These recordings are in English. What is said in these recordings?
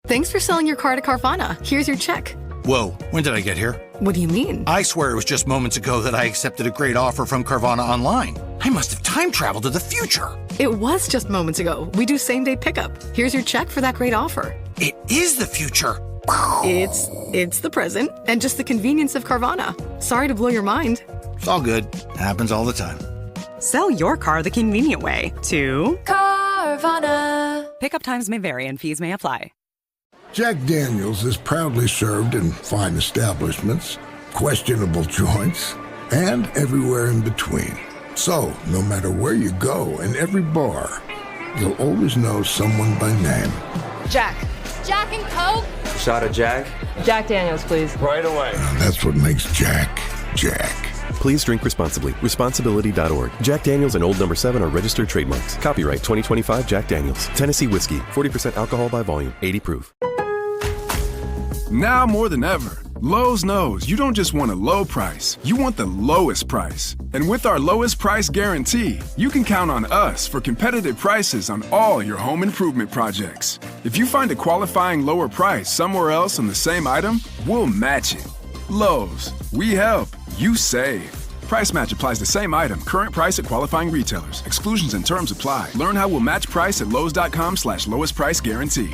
Thanks for selling your car to Carvana. Here's your check. Whoa, when did I get here? What do you mean? I swear it was just moments ago that I accepted a great offer from Carvana Online. I must have time traveled to the future. It was just moments ago. We do same-day pickup. Here's your check for that great offer. It is the future. It's the present and just the convenience of Carvana. Sorry to blow your mind. It's all good. Happens all the time. Sell your car the convenient way to Carvana. Pickup times may vary and fees may apply. Jack Daniels is proudly served in fine establishments, questionable joints, and everywhere in between. So, no matter where you go in every bar, you'll always know someone by name. Jack. Jack and Coke? Shot of Jack? Jack Daniels, please. Right away. That's what makes Jack, Jack. Please drink responsibly. Responsibility.org. Jack Daniels and Old No. 7 are registered trademarks. Copyright 2025 Jack Daniels. Tennessee whiskey. 40% alcohol by volume. 80 proof. Now more than ever, Lowe's knows you don't just want a low price, you want the lowest price. And with our lowest price guarantee, you can count on us for competitive prices on all your home improvement projects. If you find a qualifying lower price somewhere else on the same item, we'll match it. Lowe's, we help, you save. Price match applies to same item, current price at qualifying retailers. Exclusions and terms apply. Learn how we'll match price at lowes.com/lowest price guarantee.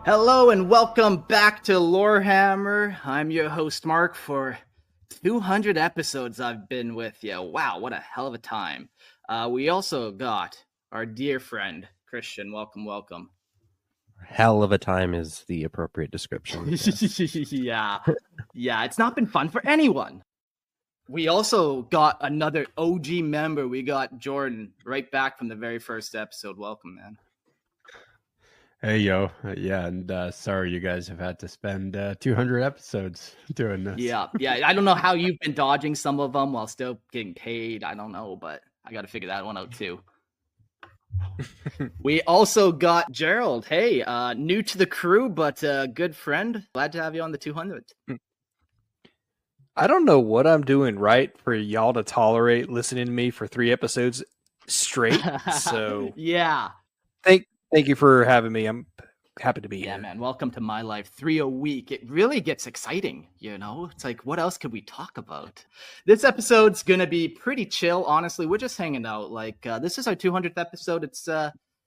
Hello and welcome back to Lorehammer. I'm your host Mark. For 200 episodes I've been with you. Wow, what a hell of a time. We also got our dear friend Christian. Welcome. Hell of a time is the appropriate description. Yeah, it's not been fun for anyone. We also got another OG member. We got Jordan right back from the very first episode. Welcome, man. Hey, yo. Yeah, and sorry you guys have had to spend 200 episodes doing this. Yeah. I don't know how you've been dodging some of them while still getting paid. I don't know, but I got to figure that one out too. We also got Gerald. Hey, new to the crew, but good friend. Glad to have you on the 200th. I don't know what I'm doing right for y'all to tolerate listening to me for 3 episodes straight. So yeah. Thank you for having me. I'm happy to be here. Yeah, man. Welcome to my life. 3 a week. It really gets exciting, you know? It's like, what else could we talk about? This episode's going to be pretty chill, honestly. We're just hanging out. Like, this is our 200th episode. It's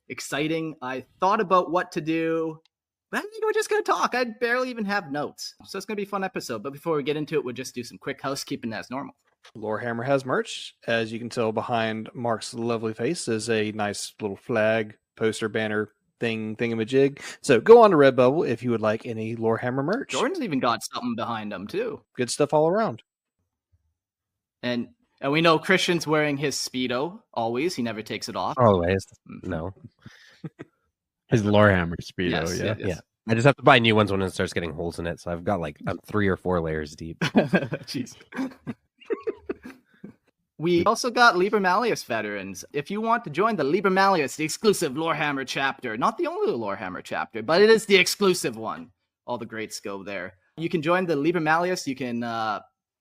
exciting. I thought about what to do, but I think we're just going to talk. I barely even have notes. So it's going to be a fun episode. But before we get into it, we'll just do some quick housekeeping as normal. Lorehammer has merch. As you can tell behind Mark's lovely face is a nice little flag, poster, banner, thingamajig. So go on to Redbubble if you would like any Lorehammer merch. Jordan's even got something behind him too. Good stuff all around. And we know Christian's wearing his Speedo always. He never takes it off. Always. No. His Lorehammer Speedo, yes. Yeah. I just have to buy new ones when it starts getting holes in it. So I've got like 3 or 4 layers deep. Jeez. We also got Liber Malleus veterans. If you want to join the Liber Malleus, the exclusive Lorehammer chapter, not the only Lorehammer chapter, but it is the exclusive one. All the greats go there. You can join the Liber Malleus. You can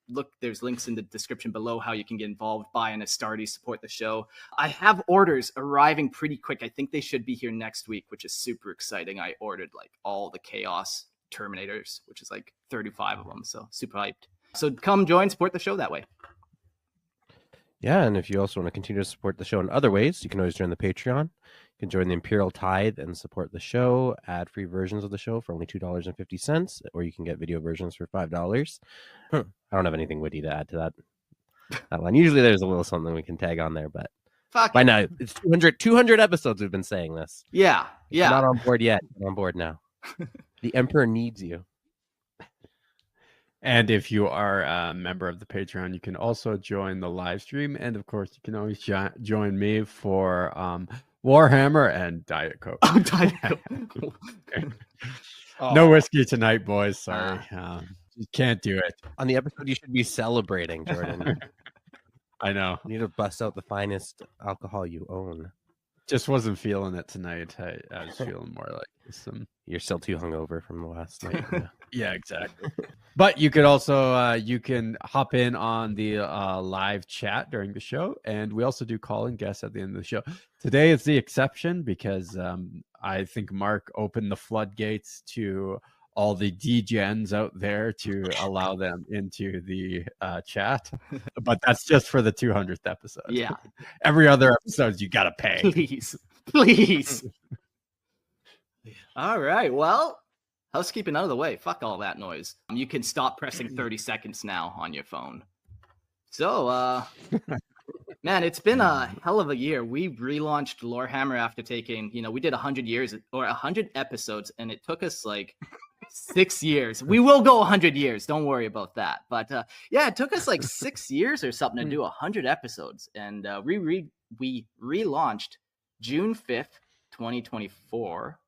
look, there's links in the description below how you can get involved, buy an Astartes, support the show. I have orders arriving pretty quick. I think they should be here next week, which is super exciting. I ordered like all the Chaos Terminators, which is like 35 of them. So super hyped. So come join, support the show that way. Yeah, and if you also want to continue to support the show in other ways, you can always join the Patreon. You can join the Imperial Tithe and support the show, ad-free versions of the show for only $2.50, or you can get video versions for $5. I don't have anything witty to add to that line. Usually there's a little something we can tag on there, but by now, it's 200 episodes we've been saying this. Yeah. If you're not on board yet. You're on board now. The Emperor needs you. And if you are a member of the Patreon, you can also join the live stream. And of course, you can always join me for Warhammer and Diet Coke. Oh, Diet Coke. No whiskey tonight, boys. Sorry. You can't do it. On the episode, you should be celebrating, Jordan. I know. You need to bust out the finest alcohol you own. Just wasn't feeling it tonight. I was feeling more like some. You're still too hungover from the last night. Yeah. Yeah, exactly. But you could also you can hop in on the live chat during the show, and we also do call-in guests at the end of the show. Today is the exception because I think Mark opened the floodgates to all the degens out there to allow them into the chat, but that's just for the 200th episode. Yeah. Every other episode you gotta pay. Please. All right. Well, housekeeping out of the way. Fuck all that noise. You can stop pressing 30 seconds now on your phone. So, man, it's been a hell of a year. We relaunched Lorehammer after taking, we did 100 years or 100 episodes, and it took us like 6 years. We will go 100 years. Don't worry about that. But yeah, it took us like 6 years or something to do 100 episodes. And we relaunched June 5th, 2024,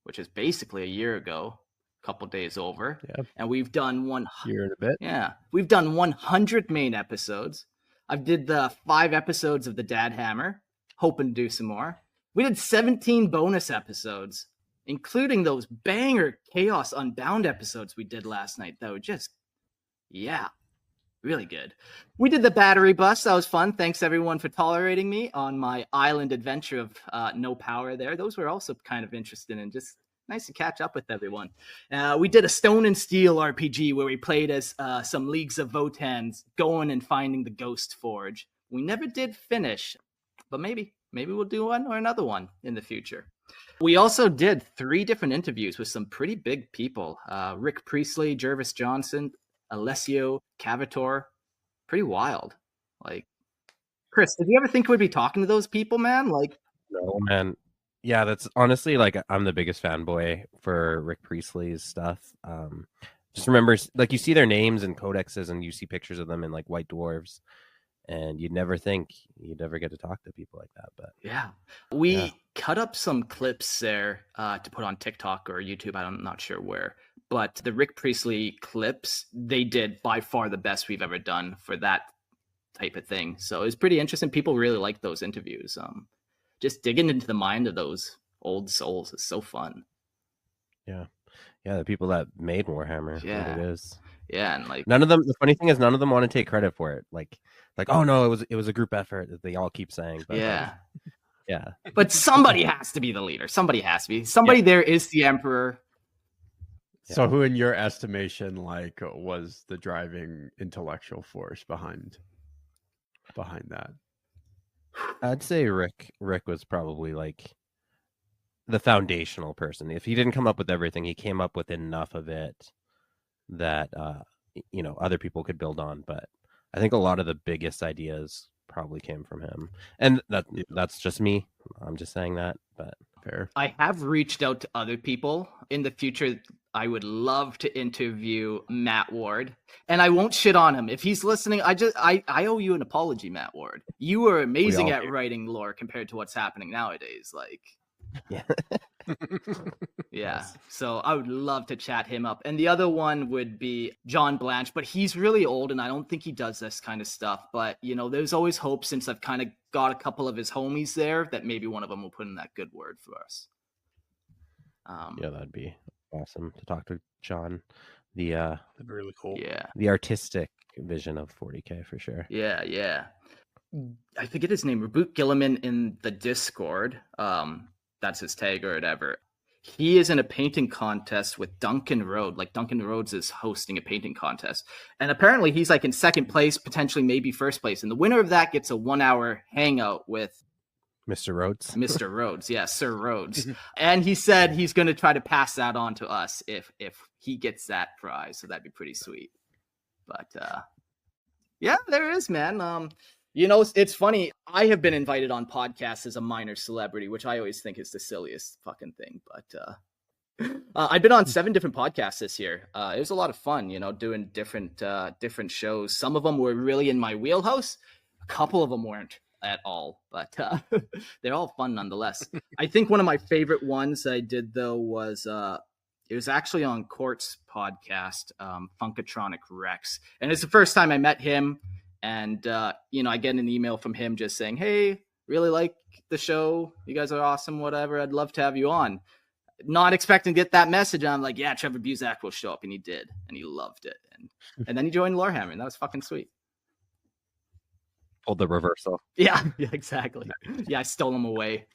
which is basically a year ago, a couple days over. Yep. And we've done Year and a bit. Yeah, we've done 100 main episodes. I did the 5 episodes of the Dad Hammer, hoping to do some more. We did 17 bonus episodes, including those banger Chaos Unbound episodes we did last night that were just, really good. We did the battery bust. That was fun. Thanks, everyone, for tolerating me on my island adventure of no power there. Those were also kind of interesting and just nice to catch up with everyone. We did a Stone and Steel RPG where we played as some Leagues of Votans going and finding the Ghost Forge. We never did finish, but maybe we'll do one or another one in the future. We also did 3 different interviews with some pretty big people. Rick Priestley, Jervis Johnson, Alessio Cavator. Pretty wild. Like, Chris, did you ever think we'd be talking to those people, man? Like, no, man. Yeah, that's honestly like I'm the biggest fanboy for Rick Priestley's stuff. Just remember, like, you see their names in codexes and you see pictures of them in like White Dwarves, and you'd never think you'd ever get to talk to people like that. But yeah, we cut up some clips there to put on TikTok or YouTube. I'm not sure where, but the Rick Priestley clips, they did by far the best we've ever done for that type of thing. So it was pretty interesting. People really like those interviews. Just digging into the mind of those old souls is so fun. Yeah, the people that made Warhammer. Yeah, what it is. Yeah, and like none of them. The funny thing is, none of them want to take credit for it. Like, oh no, it was a group effort that they all keep saying. But, yeah. But somebody has to be the leader. Somebody has to be. Somebody there is the emperor. So, who, in your estimation, like, was the driving intellectual force behind that? I'd say Rick was probably like the foundational person. If he didn't come up with everything, he came up with enough of it that other people could build on. But I think a lot of the biggest ideas probably came from him, and that's just me. I'm just saying that, but fair. I have reached out to other people in the future. I would love to interview Matt Ward, and I won't shit on him if he's listening. I owe you an apology, Matt Ward. You were amazing at writing lore compared to what's happening nowadays. Like, yeah. So I would love to chat him up. And the other one would be John Blanche, but he's really old, and I don't think he does this kind of stuff. But there's always hope, since I've kind of got a couple of his homies there, that maybe one of them will put in that good word for us. Yeah, that'd be awesome to talk to John. That'd be really cool. Yeah, the artistic vision of 40K for sure. Yeah. I forget his name. Reboot Gilliman in the Discord. That's his tag or whatever. He is in a painting contest with Duncan Road. Like, Duncan Rhodes is hosting a painting contest, and apparently he's like in second place, potentially maybe first place. And the winner of that gets a 1-hour hangout with Mr. Rhodes. Mr. Rhodes, yeah, Sir Rhodes. And he said he's going to try to pass that on to us if he gets that prize. So that'd be pretty sweet. But yeah, there is, man. It's funny. I have been invited on podcasts as a minor celebrity, which I always think is the silliest fucking thing. But I've been on 7 different podcasts this year. It was a lot of fun, doing different shows. Some of them were really in my wheelhouse. A couple of them weren't at all, but they're all fun nonetheless. I think one of my favorite ones I did, though, was It was actually on Court's podcast, Funkatronic Rex. And it's the first time I met him. And, I get an email from him just saying, hey, really like the show. You guys are awesome, whatever. I'd love to have you on. Not expecting to get that message. And I'm like, yeah, Trevor Buzak will show up. And he did. And he loved it. And then he joined Lorehammer. And that was fucking sweet. Pulled the reversal. Yeah, exactly. Yeah, I stole him away.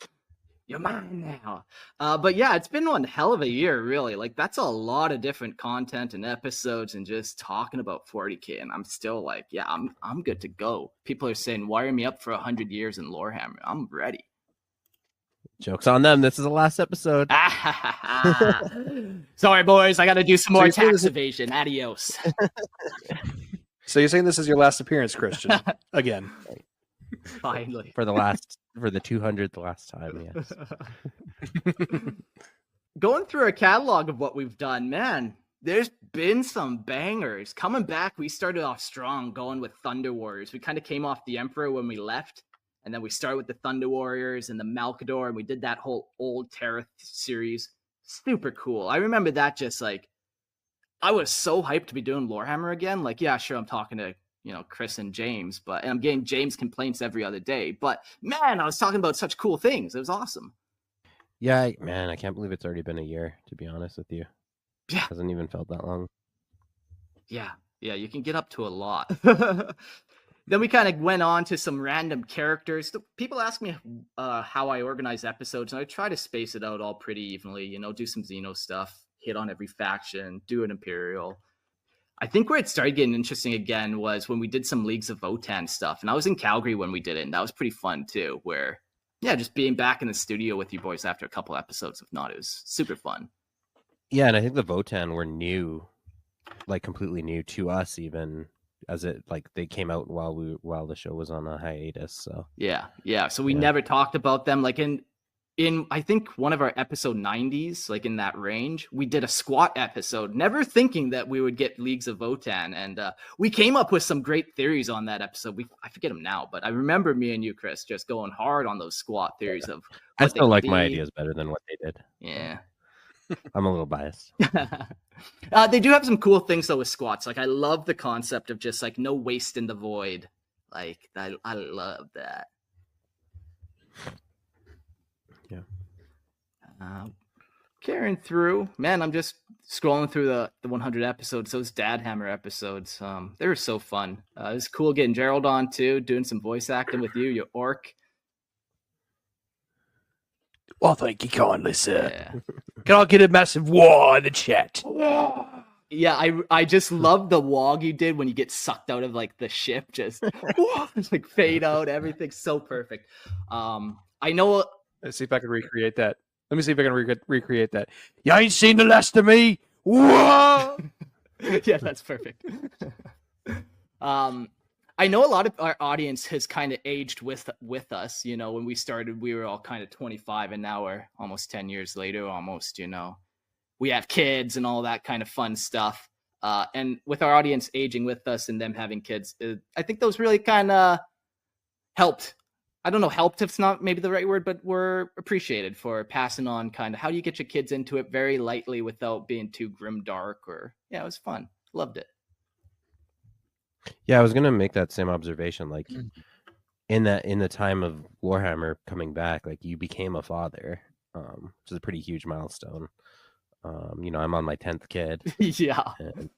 You're mine now. But yeah, it's been one hell of a year, really. Like, that's a lot of different content and episodes and just talking about 40K. And I'm still like, yeah, I'm good to go. People are saying, wire me up for 100 years in Lorehammer. I'm ready. Joke's on them. This is the last episode. Sorry, boys. I got to do some more tax evasion. Adios. So you're saying this is your last appearance, Christian? Again. Finally. For the 200th last time, yes. Going through a catalog of what we've done, man, there's been some bangers. Coming back, we started off strong going with Thunder Warriors. We kind of came off the Emperor when we left, and then we started with the Thunder Warriors and the Malkador, and we did that whole old Terra series. Super cool. I remember that just like, I was so hyped to be doing Lorehammer again. Like, yeah, sure, I'm talking to Chris and James, and I'm getting James complaints every other day. But man, I was talking about such cool things. It was awesome. Yeah, man, I can't believe it's already been a year, to be honest with you. Yeah. It hasn't even felt that long. Yeah, you can get up to a lot. Then we kind of went on to some random characters. People ask me how I organize episodes, and I try to space it out all pretty evenly, do some Xeno stuff, hit on every faction, do an Imperial. I think where it started getting interesting again was when we did some Leagues of Votann stuff. And I was in Calgary when we did it, and that was pretty fun too, where, yeah, just being back in the studio with you boys after a couple episodes of Not, it was super fun. Yeah, and I think the Votann were new, like completely new to us even, as it, like, they came out while the show was on a hiatus, so. Yeah. So we never talked about them. Like in I think one of our episode 90s, like in that range, we did a squat episode, never thinking that we would get Leagues of Votann. And we came up with some great theories on that episode. I forget them now, but I remember me and you, Chris, just going hard on those squat theories of I still like my ideas better than what they did. Yeah. I'm a little biased. They do have some cool things though with squats. Like, I love the concept of just like no waste in the void. Like, I love that. Carrying through, man, I'm just scrolling through the 100 episodes, those Dad Hammer episodes. They were so fun. It was cool getting Gerald on too, doing some voice acting with you orc. Well, thank you kindly, sir. Yeah. Can I get a massive wah in the chat? Yeah, I just love the wog you did when you get sucked out of like the ship, just like fade out, everything's so perfect. I know. Let's see if I can recreate that. Let me see if I can recreate that. You ain't seen the last of me. Whoa! Yeah, that's perfect. I know a lot of our audience has kind of aged with us. When we started, we were all kind of 25, and now we're almost 10 years later. Almost, we have kids and all that kind of fun stuff. And with our audience aging with us and them having kids, I think those really kind of helped. I don't know, helped if it's not maybe the right word, but were appreciated for passing on kind of how do you get your kids into it very lightly without being too grimdark. It was fun. Loved it. Yeah, I was gonna make that same observation. Like in the time of Warhammer coming back, like you became a father, which is a pretty huge milestone. I'm on my 10th kid. Yeah. And,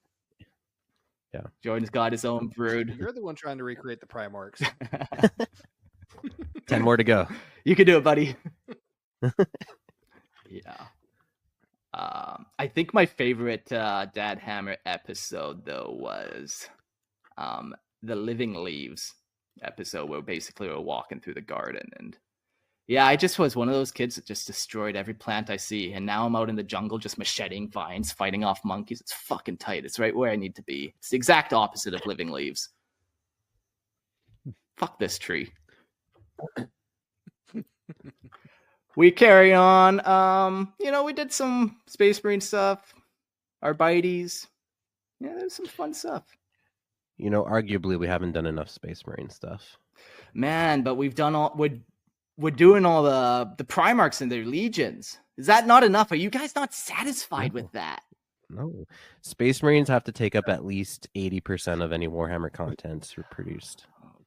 yeah. Jordan's got his own brood. You're the one trying to recreate the Primarchs. 10 more to go. You can do it, buddy. Yeah. I think my favorite Dad Hammer episode though was the Living Leaves episode, where basically we're walking through the garden, and yeah, I just was one of those kids that just destroyed every plant I see, and now I'm out in the jungle just macheting vines, fighting off monkeys. It's fucking tight. It's right where I need to be. It's the exact opposite of Living Leaves. Fuck this tree. We carry on. We did some Space Marine stuff. Arbites. Yeah, there's some fun stuff. Arguably we haven't done enough Space Marine stuff. Man, but we've done all. we're doing all the Primarchs and their legions. Is that not enough? Are you guys not satisfied with that? No. Space Marines have to take up at least 80% of any Warhammer content produced.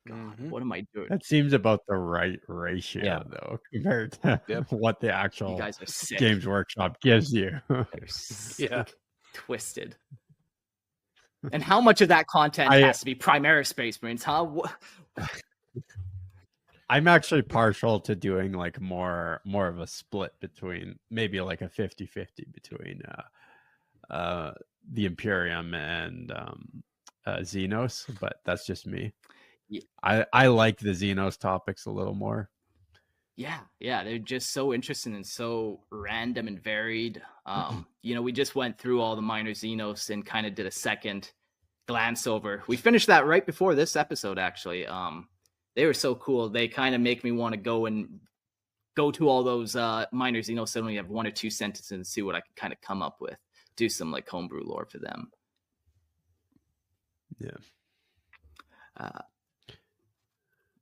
God, what am I doing? That seems about the right ratio, though, compared to what the actual You guys are sick. Games Workshop gives you. They're sick, twisted. And how much of that content has to be Primaris Space Marines, huh? I'm actually partial to doing like more of a split between maybe like a 50-50 between the Imperium and Xenos, but that's just me. Yeah. I like the Xenos topics a little more. Yeah, they're just so interesting and so random and varied. We just went through all the minor Xenos and kind of did a second glance over. We finished that right before this episode, actually. They were so cool. They kind of make me want to go to all those minor Xenos and only have 1 or 2 sentences and see what I can kind of come up with. Do some like homebrew lore for them. Yeah.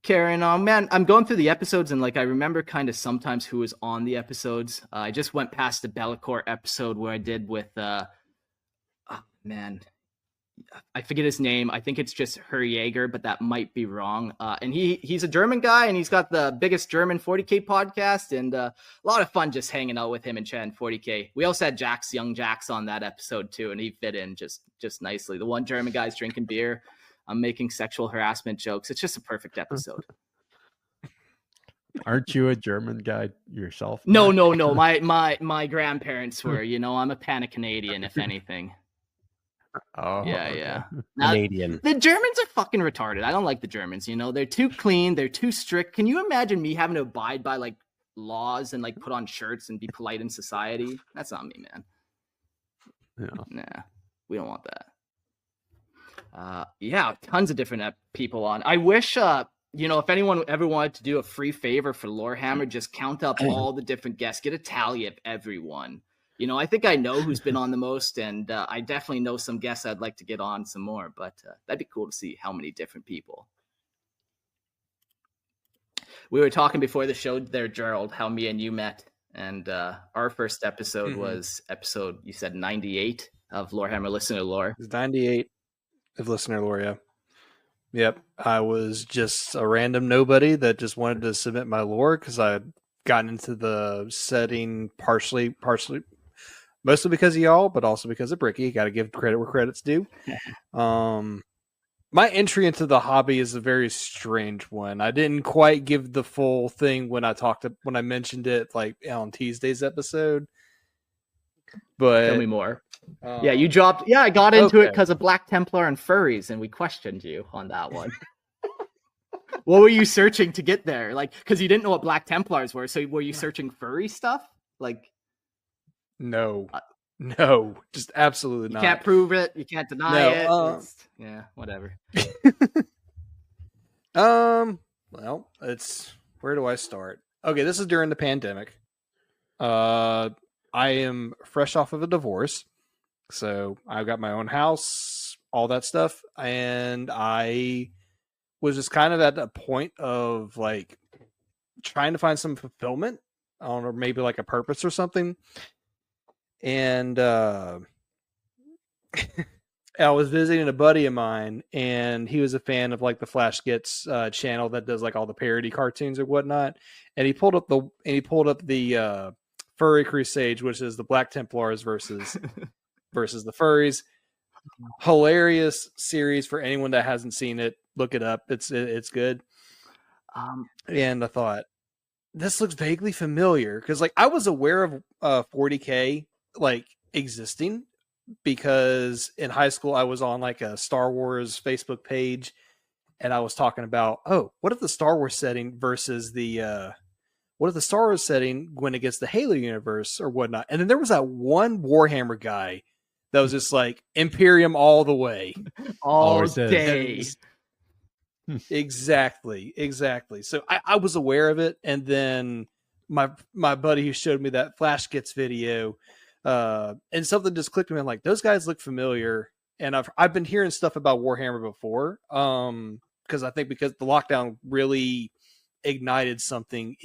Karen, man, I'm going through the episodes and like I remember kind of sometimes who was on the episodes. I just went past the Bellacore episode where I did with I forget his name. I think it's just Jaeger, but that might be wrong. And he's a German guy, and he's got the biggest German 40K podcast, and a lot of fun just hanging out with him and chatting 40K. We also had Young Jax on that episode too, and he fit in just nicely. The one German guy's drinking beer. I'm making sexual harassment jokes. It's just a perfect episode. Aren't you a German guy yourself? No. My grandparents were. I'm a Pan-Canadian, if anything. Oh, yeah, okay. yeah. Canadian. The Germans are fucking retarded. I don't like the Germans. They're too clean. They're too strict. Can you imagine me having to abide by like laws and like put on shirts and be polite in society? That's not me, man. Yeah. Nah, we don't want that. Tons of different people on. I wish, if anyone ever wanted to do a free favor for Lorehammer, just count up all the different guests, get a tally of everyone. I think I know who's been on the most, and I definitely know some guests I'd like to get on some more, but that'd be cool to see how many different people. We were talking before the show there, Gerald, how me and you met, and our first episode was episode, you said 98 of Lorehammer Listener Lore. It's 98 of Listener Lore, yeah. Yep, I was just a random nobody that just wanted to submit my lore because I had gotten into the setting partially, mostly because of y'all, but also because of Bricky. Got to give credit where credit's due. My entry into the hobby is a very strange one. I didn't quite give the full thing when I mentioned it, like on Tuesday's episode. But tell me more. You dropped. Yeah, I got into it because of Black Templar and furries, and we questioned you on that one. What were you searching to get there? Like, because you didn't know what Black Templars were, so were you searching furry stuff? Like, no, just absolutely not. You can't prove it. You can't deny it. Yeah, whatever. Well, where do I start? Okay, this is during the pandemic. I am fresh off of a divorce. So I've got my own house, all that stuff. And I was just kind of at a point of like trying to find some fulfillment, or maybe like a purpose or something. And I was visiting a buddy of mine, and he was a fan of like the Flash Gets channel that does like all the parody cartoons or whatnot. And he pulled up the Furry Crusade, which is the Black Templars versus the furries. Hilarious series for anyone that hasn't seen it. Look it up. It's good. And I thought, this looks vaguely familiar because like I was aware of 40K like existing because in high school I was on like a Star Wars Facebook page, and I was talking about, what if the Star Wars setting versus the what if the Star Wars setting when it gets the Halo universe or whatnot. And then there was that one Warhammer guy that was just like Imperium all the way. All day. Exactly. So I was aware of it. And then my buddy who showed me that Flash Gets video, and something just clicked with me. I'm like, those guys look familiar. And I've been hearing stuff about Warhammer before. Because I think because the lockdown really ignited something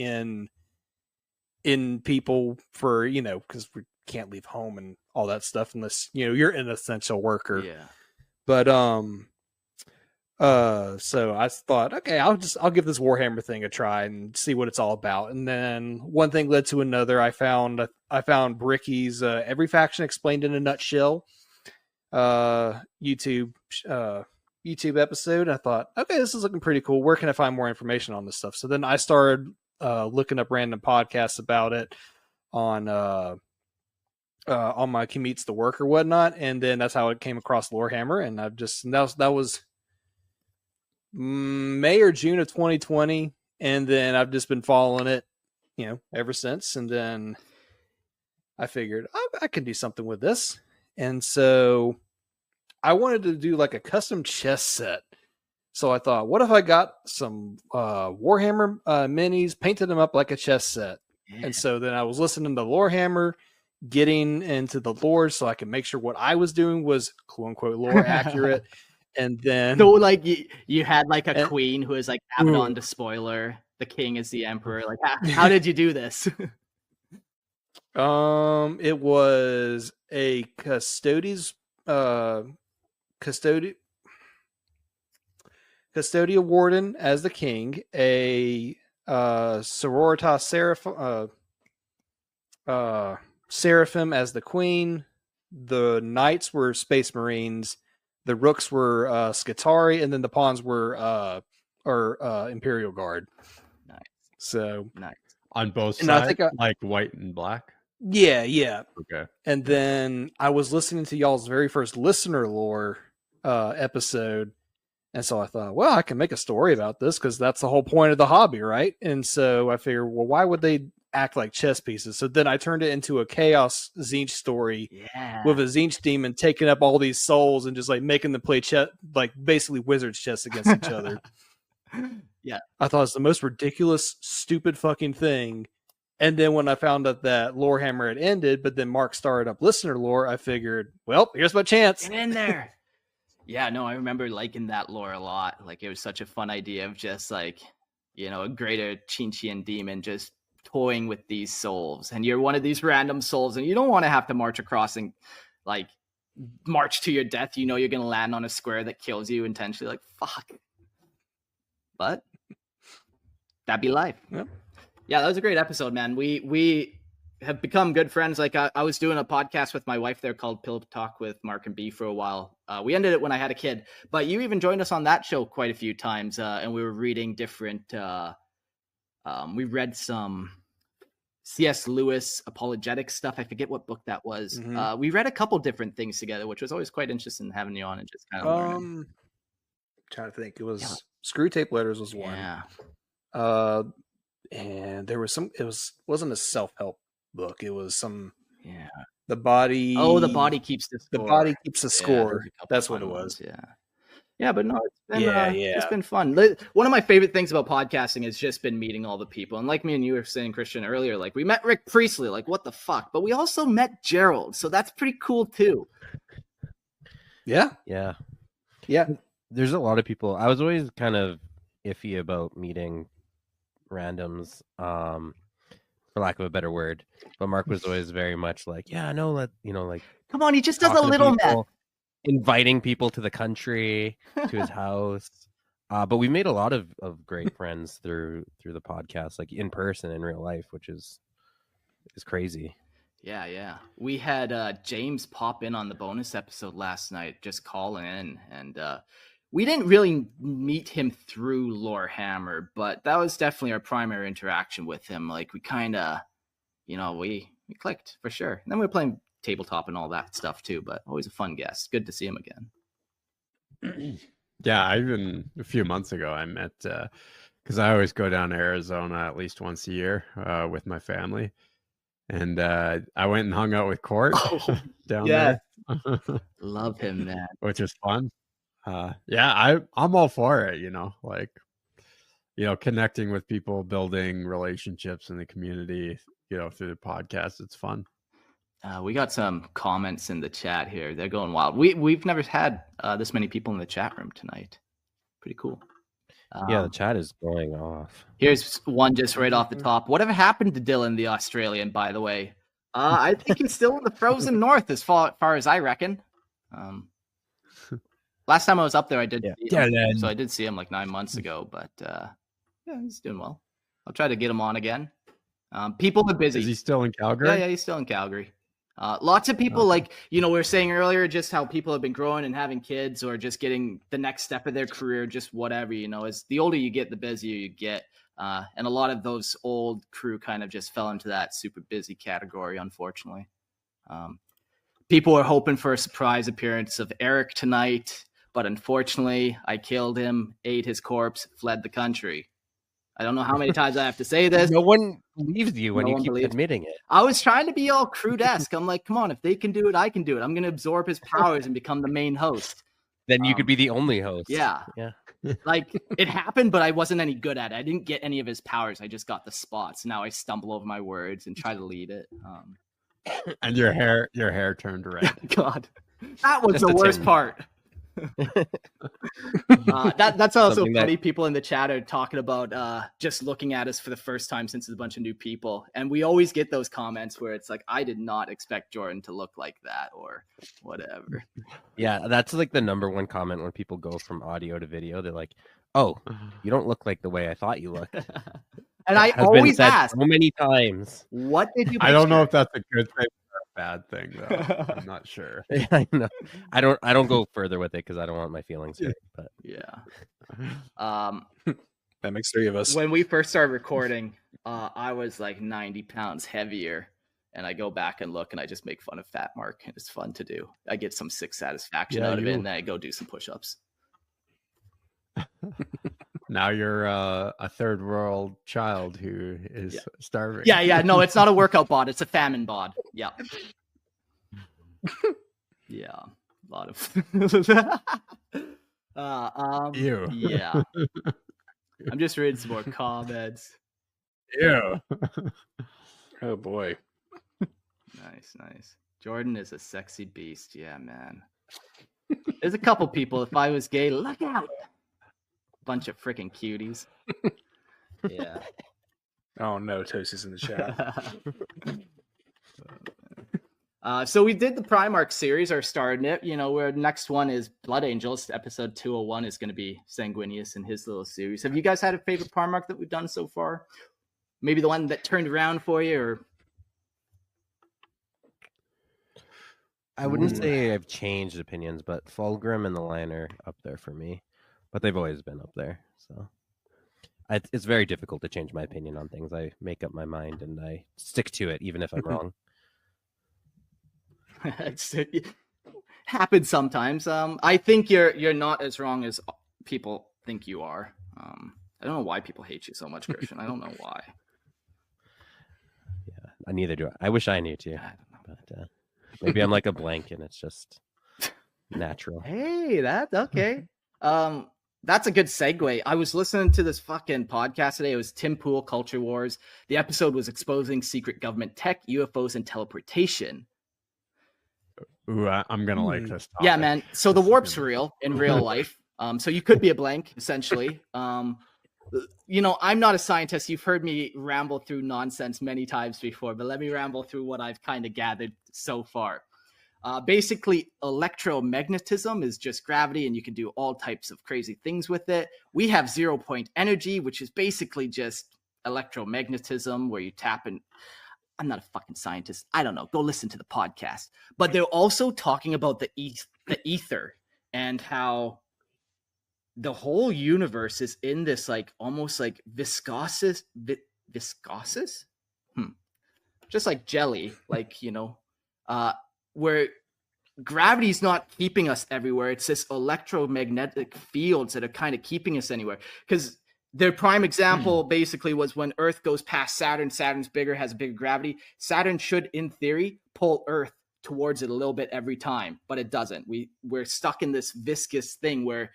in people for, you know, because we can't leave home and all that stuff unless, you know, you're an essential worker. Yeah. But so I thought, okay, I'll give this Warhammer thing a try and see what it's all about. And then one thing led to another. I found Bricky's Every Faction Explained in a Nutshell YouTube episode. I thought, okay, this is looking pretty cool. Where can I find more information on this stuff? So then I started looking up random podcasts about it on my commutes to work or whatnot, and then that's how it came across Lorehammer. And I've just that was May or June of 2020, and then I've just been following it, you know, ever since. And then I figured I can do something with this, and so I wanted to do like a custom chess set. So I thought, what if I got some Warhammer minis, painted them up like a chess set? Yeah. And so then I was listening to Lorehammer, getting into the lore so I could make sure what I was doing was quote unquote lore accurate. And then so like you had like a queen who is like Abaddon to spoiler, the king is the emperor. Like how did you do this? It was a Custodia Warden as the king, a Sororitas Seraphim as the queen. The knights were Space Marines. The rooks were Skitarii, and then the pawns were Imperial Guard. Nice. So nice on both sides, like white and black. Yeah. Okay. And then I was listening to y'all's very first listener lore episode, and so I thought, well, I can make a story about this because that's the whole point of the hobby, right? And so I figured, well, why would they act like chess pieces? So then I turned it into a Chaos Tzeentch story with a Tzeentch demon taking up all these souls and just like making them play chess, like basically wizards chess against each other. Yeah. I thought it was the most ridiculous, stupid fucking thing. And then when I found out that Lorehammer had ended, but then Mark started up listener lore, I figured, well, here's my chance. Get in there. Yeah, no, I remember liking that lore a lot. Like it was such a fun idea of just like, you know, a greater Tzeentchian demon just toying with these souls, and you're one of these random souls, and you don't want to have to march across and like march to your death. You know you're gonna land on a square that kills you intentionally. Like fuck, but that'd be life. Yep. Yeah, that was a great episode, man. We have become good friends. Like I was doing a podcast with my wife there called Pillow Talk with Mark and B for a while. We ended it when I had a kid, but you even joined us on that show quite a few times, and we were reading different. We read some C.S. Lewis apologetic stuff. I forget what book that was. Mm-hmm. We read a couple different things together, which was always quite interesting having you on and just kind of learning. Trying to think. It was Screw Tape Letters was one. Yeah. And there was some. Wasn't a self-help book. It was some. Yeah. The body. Oh, the body keeps the score. The body keeps the score. Yeah, that's what it was. Yeah. Yeah, but no, it's been, yeah. It's been fun. One of my favorite things about podcasting has just been meeting all the people. And like me and you were saying, Christian, earlier, like we met Rick Priestley, like what the fuck? But we also met Gerald, so that's pretty cool too. Yeah. There's a lot of people. I was always kind of iffy about meeting randoms, for lack of a better word. But Mark was always very much like, yeah, no, like come on, he just does a little meth. Inviting people to the country, to his house. But we made a lot of great friends through the podcast, like in person, in real life, which is crazy. Yeah. We had James pop in on the bonus episode last night, just calling in, and we didn't really meet him through Lorehammer, but that was definitely our primary interaction with him. Like we kind of, we clicked for sure. And then we were playing tabletop and all that stuff too, but always a fun guest. Good to see him again. Yeah, even a few months ago I met because I always go down to Arizona at least once a year with my family, and I went and hung out with Court down there. Love him, man. Which is fun. I'm all for it, connecting with people, building relationships in the community, through the podcast. It's fun. We got some comments in the chat here. They're going wild. We've never had this many people in the chat room tonight. Pretty cool. Yeah, the chat is going off. Here's one just right off the top. Whatever happened to Dylan the Australian, by the way? I think he's still in the frozen north as far as I reckon. Last time I was up there, I did see him. So I did see him like 9 months ago, but yeah, he's doing well. I'll try to get him on again. People are busy. Is he still in Calgary? Yeah, he's still in Calgary. Lots of people, like, we were saying earlier, just how people have been growing and having kids or just getting the next step of their career, just whatever, as the older you get, the busier you get. And a lot of those old crew kind of just fell into that super busy category, unfortunately. People are hoping for a surprise appearance of Eric tonight, but unfortunately, I killed him, ate his corpse, fled the country. I don't know how many times I have to say this. No one believes you when you keep admitting it. I was trying to be all crude-esque. I'm like, come on, if they can do it, I can do it. I'm going to absorb his powers and become the main host. Then you could be the only host. Yeah. Like, it happened, but I wasn't any good at it. I didn't get any of his powers. I just got the spots. Now I stumble over my words and try to lead it. And your hair turned red. God, that was the worst part. That's also funny. People in the chat are talking about just looking at us for the first time since it's a bunch of new people, and we always get those comments where it's like, I did not expect Jordan to look like that or whatever. Yeah, that's like the number one comment when people go from audio to video. They're like, oh, you don't look like the way I thought you looked. And I always ask so many times, what did you I don't know if that's a good thing or a bad thing, though. I'm not sure. Yeah, I know. I don't go further with it because I don't want my feelings hurt. But yeah. That makes three of us. When we first started recording, I was like 90 pounds heavier. And I go back and look and I just make fun of Fat Mark. And it's fun to do. I get some sick satisfaction out of it. And then I go do some push-ups. Now you're a third world child who is starving. Yeah. No, it's not a workout bod. It's a famine bod. Yeah. Yeah. A lot of. Ew. Yeah. I'm just reading some more comments. Ew. Oh boy. Nice. Jordan is a sexy beast. Yeah, man. There's a couple people. If I was gay, look out. Bunch of freaking cuties. Yeah. Oh no, Toasty's in the chat. So we did the Primarch series, or starting it. Where next one is Blood Angels. Episode 201 is going to be Sanguinius in his little series. Have you guys had a favorite Primarch that we've done so far? Maybe the one that turned around for you, or I wouldn't say I've changed opinions, but Fulgrim and the Lion are up there for me. But they've always been up there, so it's very difficult to change my opinion on things. I make up my mind and I stick to it, even if I'm wrong. It happens sometimes. I think you're not as wrong as people think you are. I don't know why people hate you so much, Christian. I don't know why. Yeah, neither do I. I wish I knew too, but maybe I'm like a blank and it's just natural. Hey, that's okay. That's a good segue. I was listening to this fucking podcast today. It was Tim Pool, Culture Wars. The episode was exposing secret government tech, UFOs, and teleportation. Ooh, I'm going to like this topic. Yeah, man. So the warp's real in real life. So you could be a blank, essentially. I'm not a scientist. You've heard me ramble through nonsense many times before, but let me ramble through what I've kind of gathered so far. Basically, electromagnetism is just gravity, and you can do all types of crazy things with it. We have 0-point energy, which is basically just electromagnetism, where you tap in. I'm not a fucking scientist. I don't know. Go listen to the podcast. But they're also talking about the ether and how the whole universe is in this like almost like viscous, just like jelly, like where gravity's not keeping us everywhere. It's this electromagnetic fields that are kind of keeping us anywhere. Because their prime example basically was when Earth goes past Saturn. Saturn's bigger, has a bigger gravity. Saturn should, in theory, pull Earth towards it a little bit every time, but it doesn't. We're stuck in this viscous thing where,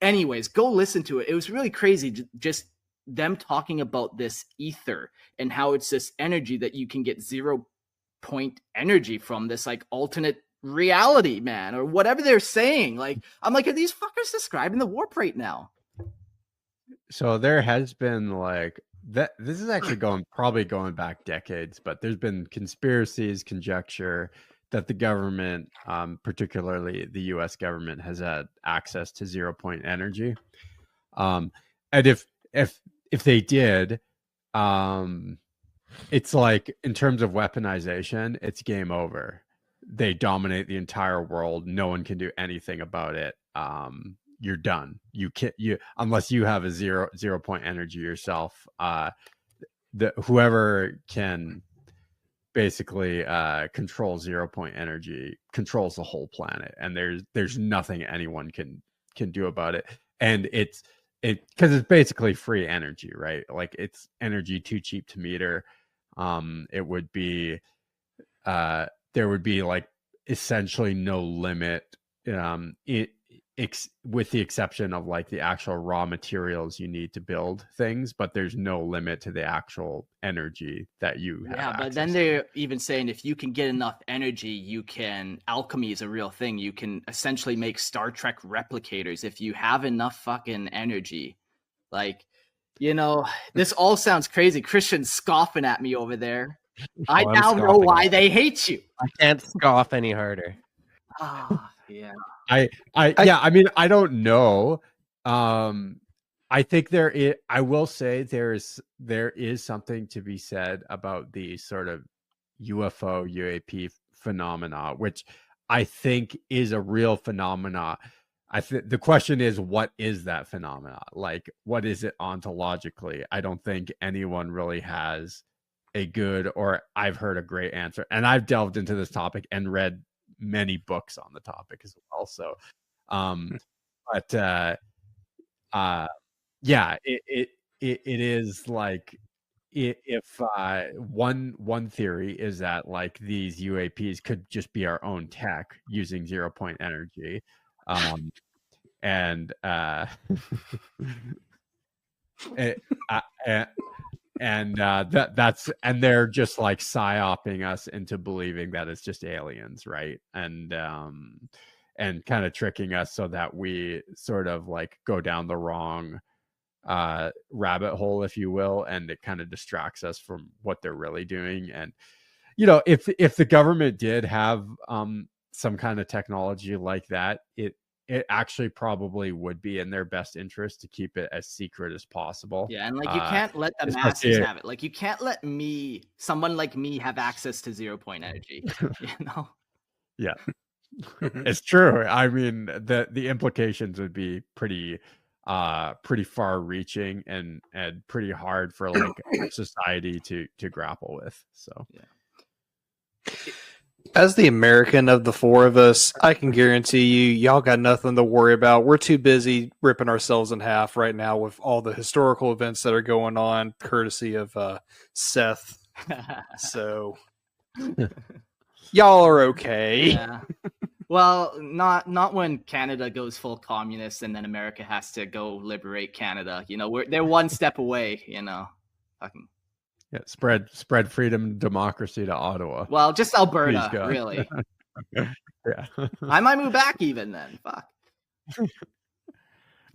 anyways, go listen to it. It was really crazy, just them talking about this ether and how it's this energy that you can get 0-point energy from, this like alternate reality, man, or whatever they're saying. Like, I'm like, are these fuckers describing the warp right now? So there has been like that. This is actually probably going back decades, but there's been conspiracies, conjecture that the government, particularly the U.S. government, has had access to 0 point energy. And if they did, it's like in terms of weaponization, it's game over. They dominate the entire world. No one can do anything about it. You're done. You can't, unless you have a 0 point energy yourself. Whoever can basically control 0 point energy controls the whole planet, and there's nothing anyone can do about it. And it's because it's basically free energy, right? Like it's energy too cheap to meter. It would be there would be like essentially no limit, with the exception of like the actual raw materials you need to build things, but there's no limit to the actual energy that you have. Yeah, but then they're even saying if you can get enough energy, you can, alchemy is a real thing. You can essentially make Star Trek replicators if you have enough fucking energy. Like, this all sounds crazy. Christian's scoffing at me over there. I now know why they hate you. I can't scoff any harder. Yeah. I mean, I don't know. I think I will say there is something to be said about the sort of UFO UAP phenomena, which I think is a real phenomena. The question is, what is that phenomena? Like, what is it ontologically? I don't think anyone really has a good, or I've heard a great answer. And I've delved into this topic and read many books on the topic as well. So, yeah, it is like, if one theory is that like these UAPs could just be our own tech using 0 point energy, and that's and they're just like psyoping us into believing that it's just aliens, right? And kind of tricking us so that we sort of like go down the wrong rabbit hole, if you will, and it kind of distracts us from what they're really doing. And if the government did have some kind of technology like that, it actually probably would be in their best interest to keep it as secret as possible. Yeah, and like you can't let the masses have it. Like you can't let someone like me, have access to 0 point energy. Yeah, it's true. I mean, the implications would be pretty far reaching and pretty hard for like society to grapple with. So yeah. As the American of the four of us, I can guarantee y'all got nothing to worry about. We're too busy ripping ourselves in half right now with all the historical events that are going on, courtesy of Seth. So y'all are okay. Yeah. Well, not when Canada goes full communist and then America has to go liberate Canada. They're one step away. Fucking. Yeah, spread freedom and democracy to Ottawa. Well, just Alberta, really. Yeah. I might move back even then. Fuck.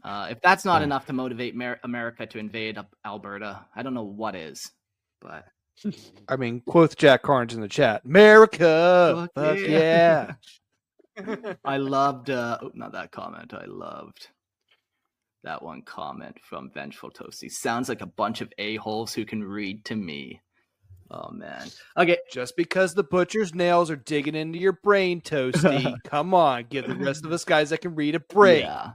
If that's not enough to motivate America to invade Alberta, I don't know what is. But I mean, quote Jack Carnes in the chat. America, fuck yeah. I loved. Not that comment. I loved that one comment from Vengeful Toasty. Sounds like a bunch of a-holes who can read to me. Oh, man. Okay. Just because the butcher's nails are digging into your brain, Toasty. Come on. Give the rest of us guys that can read a break. Yeah.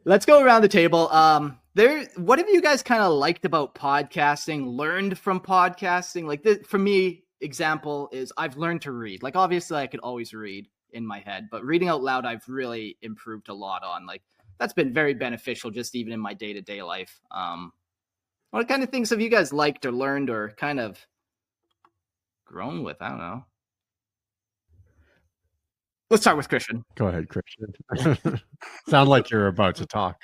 Let's go around the table. What have you guys kind of liked about podcasting, learned from podcasting? Like, for me, example is I've learned to read. Like, obviously, I could always read in my head, but reading out loud, I've really improved a lot on. Like, that's been very beneficial just even in my day-to-day life. What kind of things have you guys liked or learned or kind of grown with? I don't know. Let's start with Christian. Go ahead, Christian. Sound like you're about to talk.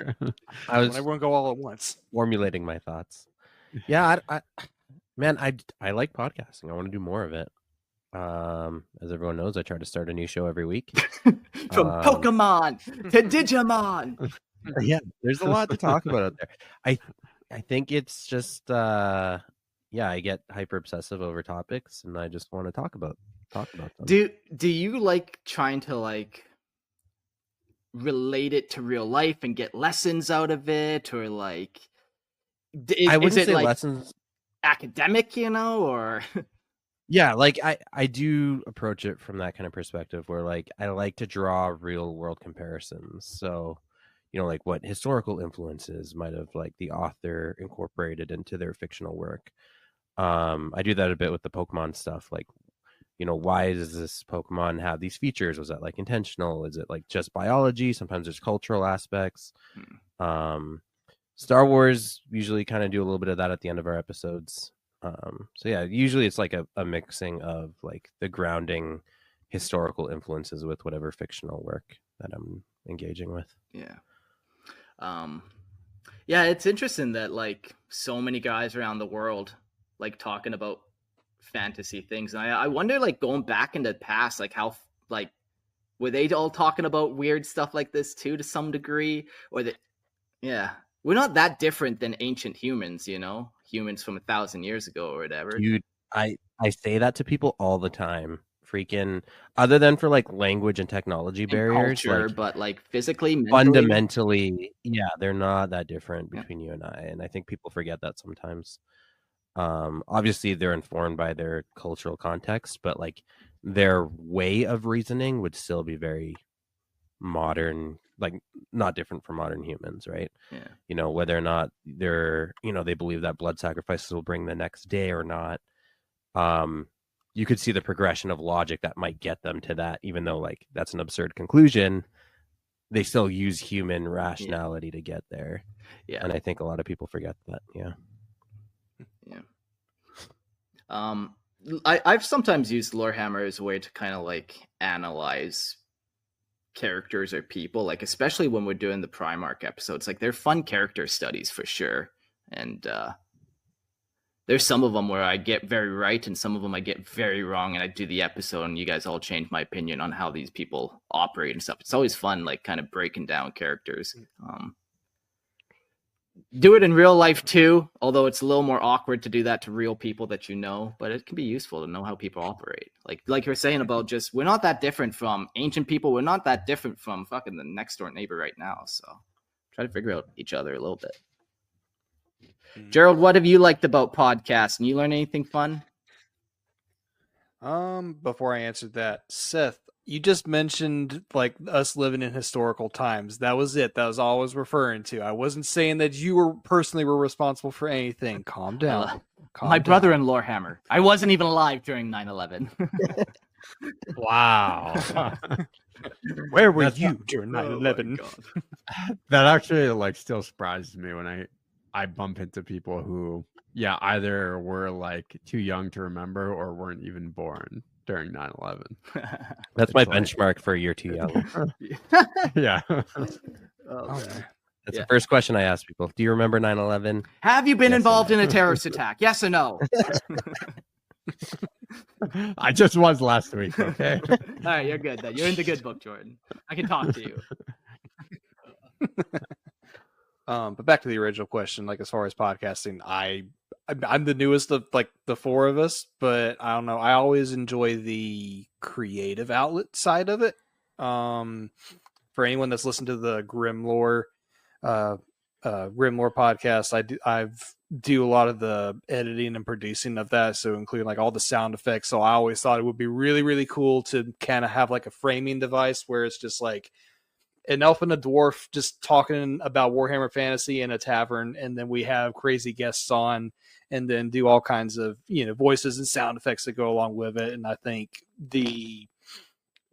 I was everyone go all at once. Formulating my thoughts. Yeah, I like podcasting. I want to do more of it. As everyone knows, I try to start a new show every week. From Pokemon to Digimon. Yeah, there's a lot to talk about out there. I think it's just I get hyper obsessive over topics, and I just want to talk about them. Do you like trying to like relate it to real life and get lessons out of it, or like I wouldn't is it say like lessons. academic, or Yeah, like I do approach it from that kind of perspective where like I like to draw real world comparisons. So, like what historical influences might have like the author incorporated into their fictional work. I do that a bit with the Pokemon stuff. Like, why does this Pokemon have these features? Was that like intentional? Is it like just biology? Sometimes there's cultural aspects. Star Wars usually kind of do a little bit of that at the end of our episodes. So yeah, usually it's like a mixing of like the grounding historical influences with whatever fictional work that I'm engaging with. Yeah. Yeah, it's interesting that like so many guys around the world like talking about fantasy things. And I wonder, like, going back into the past, like how like were they all talking about weird stuff like this too to some degree? Or that we're not that different than ancient humans, humans from 1,000 years ago or whatever. Dude, I say that to people all the time. Freaking, other than for like language and technology barriers, culture, like, but like physically, mentally, fundamentally, yeah, they're not that different between you and I think people forget that sometimes. Obviously they're informed by their cultural context, but like their way of reasoning would still be very modern, like not different from modern humans, right? Yeah. Whether or not they're they believe that blood sacrifices will bring the next day or not. You could see the progression of logic that might get them to that, even though like that's an absurd conclusion. They still use human rationality to get there. Yeah. And I think a lot of people forget that. Yeah. I've sometimes used Lorehammer as a way to kind of like analyze characters or people, like especially when we're doing the Primarch episodes. Like they're fun character studies for sure. And there's some of them where I get very right and some of them I get very wrong, and I do the episode and you guys all change my opinion on how these people operate and stuff. It's always fun, like kind of breaking down characters. Do it in real life too, although it's a little more awkward to do that to real people that but it can be useful to know how people operate. Like you're saying about just, we're not that different from ancient people. We're not that different from fucking the next door neighbor right now. So try to figure out each other a little bit. Gerald, what have you liked about podcasts? And you learn anything fun? Before I answered that, Seth, you just mentioned like us living in historical times. That was it. That was all I was referring to. I wasn't saying that you were responsible for anything. Calm down. My brother in Lorehammer. I wasn't even alive during 9/11. Wow. Where were you during 9/11? That actually like still surprises me when I bump into people who either were like too young to remember or weren't even born during 9/11. That's my benchmark for you're too young. Yeah. That's the first question I ask people. Do you remember 9/11? Have you been involved in a terrorist attack? Yes or no? I just was last week, okay? All right, you're good then. You're in the good book, Jordan. I can talk to you. But back to the original question, like as far as podcasting, I'm the newest of like the four of us, but I don't know. I always enjoy the creative outlet side of it. For anyone that's listened to the Grimlore podcast, I do a lot of the editing and producing of that, so including like all the sound effects. So I always thought it would be really, really cool to kind of have like a framing device where it's just like an elf and a dwarf just talking about Warhammer Fantasy in a tavern, and then we have crazy guests on, and then do all kinds of voices and sound effects that go along with it. And I think the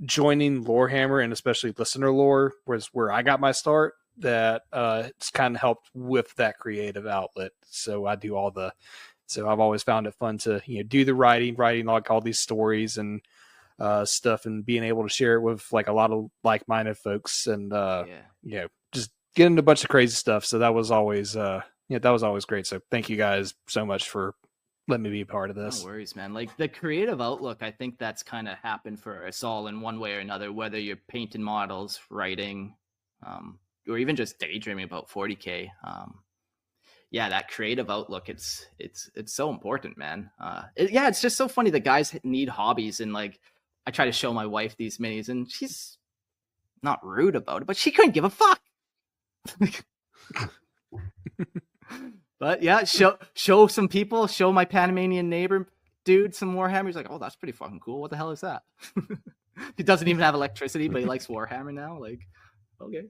joining Lorehammer and especially listener lore was where I got my start. That it's kind of helped with that creative outlet. So I do so I've always found it fun to do the writing like all these stories and stuff, and being able to share it with like a lot of like-minded folks, and just getting a bunch of crazy stuff. So that was always great. So thank you guys so much for letting me be a part of this. No worries, man. Like the creative outlook, I think that's kind of happened for us all in one way or another, whether you're painting models, writing, or even just daydreaming about 40K. yeah, that creative outlook, it's so important, man. It's just so funny that guys need hobbies, and like I try to show my wife these minis, and she's not rude about it, but she couldn't give a fuck. But yeah, show some people, show my Panamanian neighbor dude some Warhammer. He's like, oh, that's pretty fucking cool. What the hell is that? He doesn't even have electricity, but he likes Warhammer now. Like, okay.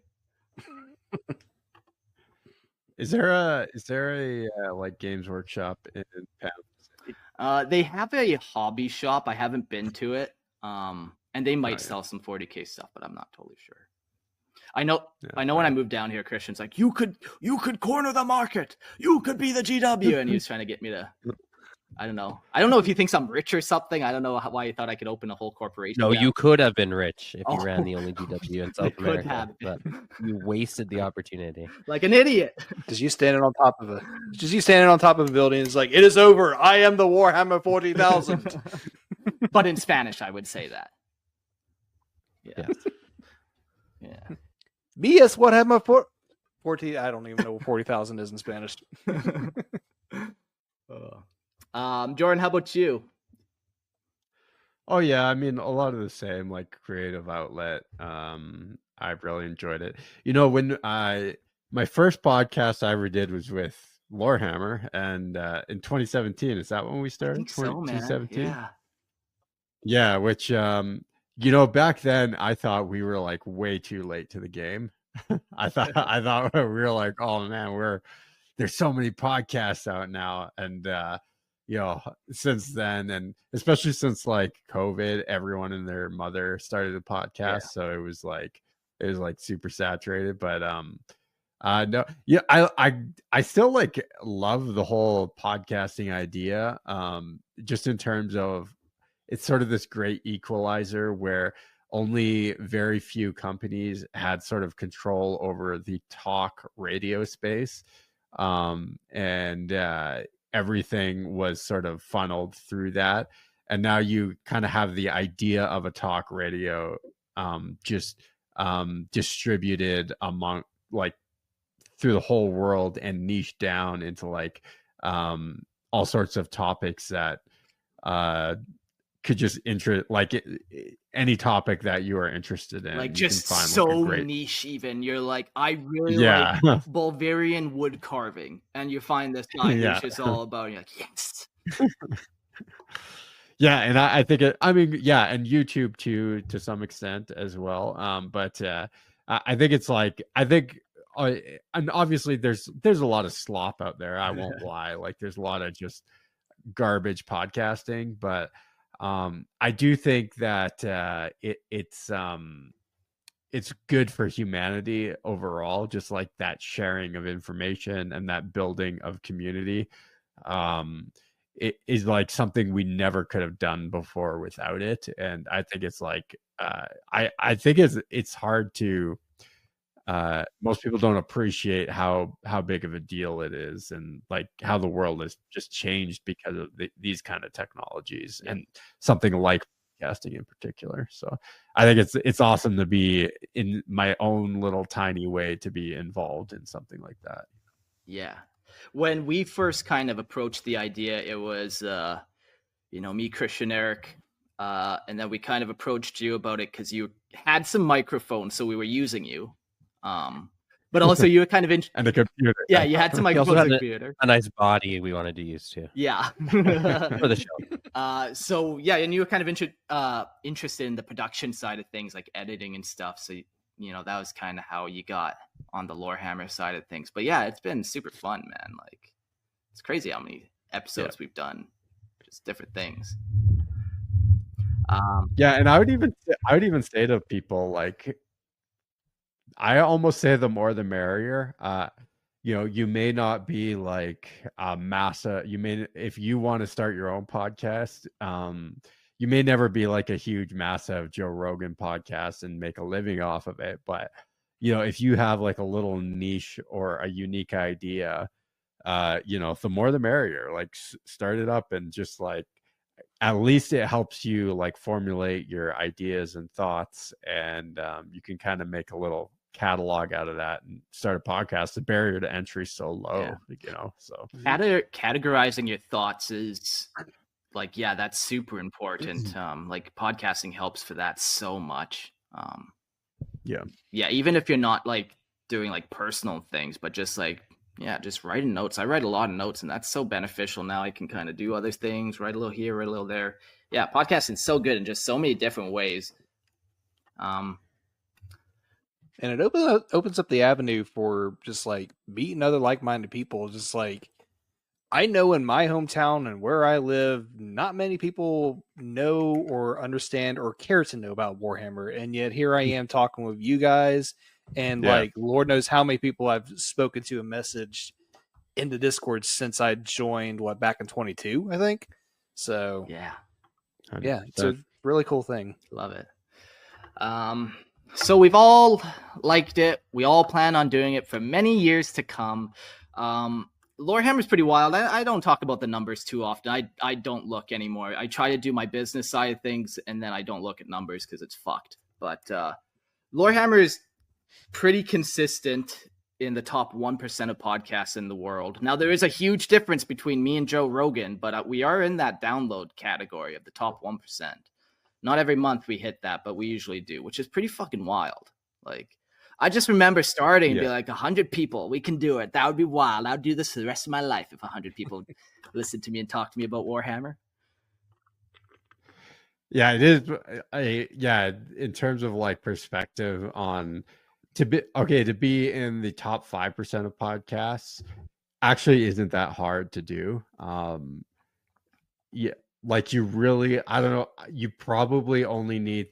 Is there a like Games Workshop in Panama? They have a hobby shop. I haven't been to it. And they might sell some 40K stuff, but I'm not totally sure. I know when I moved down here, Christian's like, you could corner the market. You could be the GW. And he was trying to get me to, I don't know if he thinks I'm rich or something. I don't know why he thought I could open a whole corporation. No, you could have been rich if you ran the only GW in South America, but you wasted the opportunity. Like an idiot. Just you standing on top of a building. It's like, it is over. I am the Warhammer 40,000. But in Spanish, I would say that. Yeah. Me es Warhammer 40. I don't even know what 40,000 is in Spanish. Jordan, how about you? Oh yeah, I mean a lot of the same, like creative outlet. I've really enjoyed it. You know, when my first podcast I ever did was with Lorehammer, and in 2017, is that when we started? I think so, man. 2017? Yeah, which you know, back then I thought we were like way too late to the game. I thought we were like, oh man, there's so many podcasts out now, and you know, since then, and especially since like COVID, everyone and their mother started a podcast, so it was like super saturated. But no, yeah, I still like love the whole podcasting idea. Just in terms of, it's sort of this great equalizer where only very few companies had sort of control over the talk radio space. And everything was sort of funneled through that. And now you kind of have the idea of a talk radio just distributed among, like, through the whole world and niched down into like all sorts of topics that could just any topic that you are interested in, like, you just can find so like a great... niche. Even you're like, I really like Bulgarian wood carving, and you find this guy which is all about, and you're like, yes. Yeah, and I think I mean, and YouTube too, to some extent as well. But I think it's like, and obviously there's a lot of slop out there. I won't lie. Like, there's a lot of just garbage podcasting, but I do think that it's good for humanity overall, just like that sharing of information and that building of community. It is like something we never could have done before without it. And I think it's like I think it's hard to most people don't appreciate how big of a deal it is, and like how the world has just changed because of these kind of technologies and something like podcasting in particular. So I think it's awesome to be, in my own little tiny way, to be involved in something like that. Yeah. When we first kind of approached the idea, it was me, Christian, Eric, and then we kind of approached you about it because you had some microphones, so we were using you. But also you were kind of and a computer. Yeah, you had some microphones and a computer. A nice body we wanted to use too. Yeah. For the show. So yeah, and you were kind of interested in the production side of things, like editing and stuff. So that was kind of how you got on the Lorehammer side of things. But yeah, it's been super fun, man. Like, it's crazy how many episodes we've done, just different things. And I would even say to people, like, I almost say the more the merrier. You may not be like a massive, if you want to start your own podcast, you may never be like a huge, massive Joe Rogan podcast and make a living off of it. But, if you have like a little niche or a unique idea, the more the merrier. Like, start it up, and just like, at least it helps you like formulate your ideas and thoughts, and you can kind of make a little catalog out of that and start a podcast, the barrier to entry is so low, you know. So Categorizing your thoughts is like, yeah, that's super important. Like podcasting helps for that so much. Yeah, even if you're not like doing like personal things, but just like, just writing notes. I write a lot of notes, and that's so beneficial. Now I can kind of do other things, write a little here, write a little there. Yeah, podcasting is so good in just so many different ways. And it opens up the avenue for just like meeting other like-minded people. Just like, I know in my hometown and where I live, not many people know or understand or care to know about Warhammer. And yet here I am talking with you guys, and like, Lord knows how many people I've spoken to and messaged in the Discord since I joined, back in 22, I think. So yeah, it's a really cool thing. Love it. So we've all liked it. We all plan on doing it for many years to come. Lorehammer's pretty wild. I don't talk about the numbers too often. I don't look anymore. I try to do my business side of things, and then I don't look at numbers because it's fucked. But Lorehammer is pretty consistent in the top 1% of podcasts in the world. Now, there is a huge difference between me and Joe Rogan, but we are in that download category of the top 1%. Not every month we hit that, but we usually do, which is pretty fucking wild. Like, I just remember starting and be like, 100 people, we can do it. That would be wild. I would do this for the rest of my life if 100 people listened to me and talked to me about Warhammer. Yeah, it is. In terms of like perspective on to be in the top 5% of podcasts actually isn't that hard to do. Like you really, I don't know, you probably only need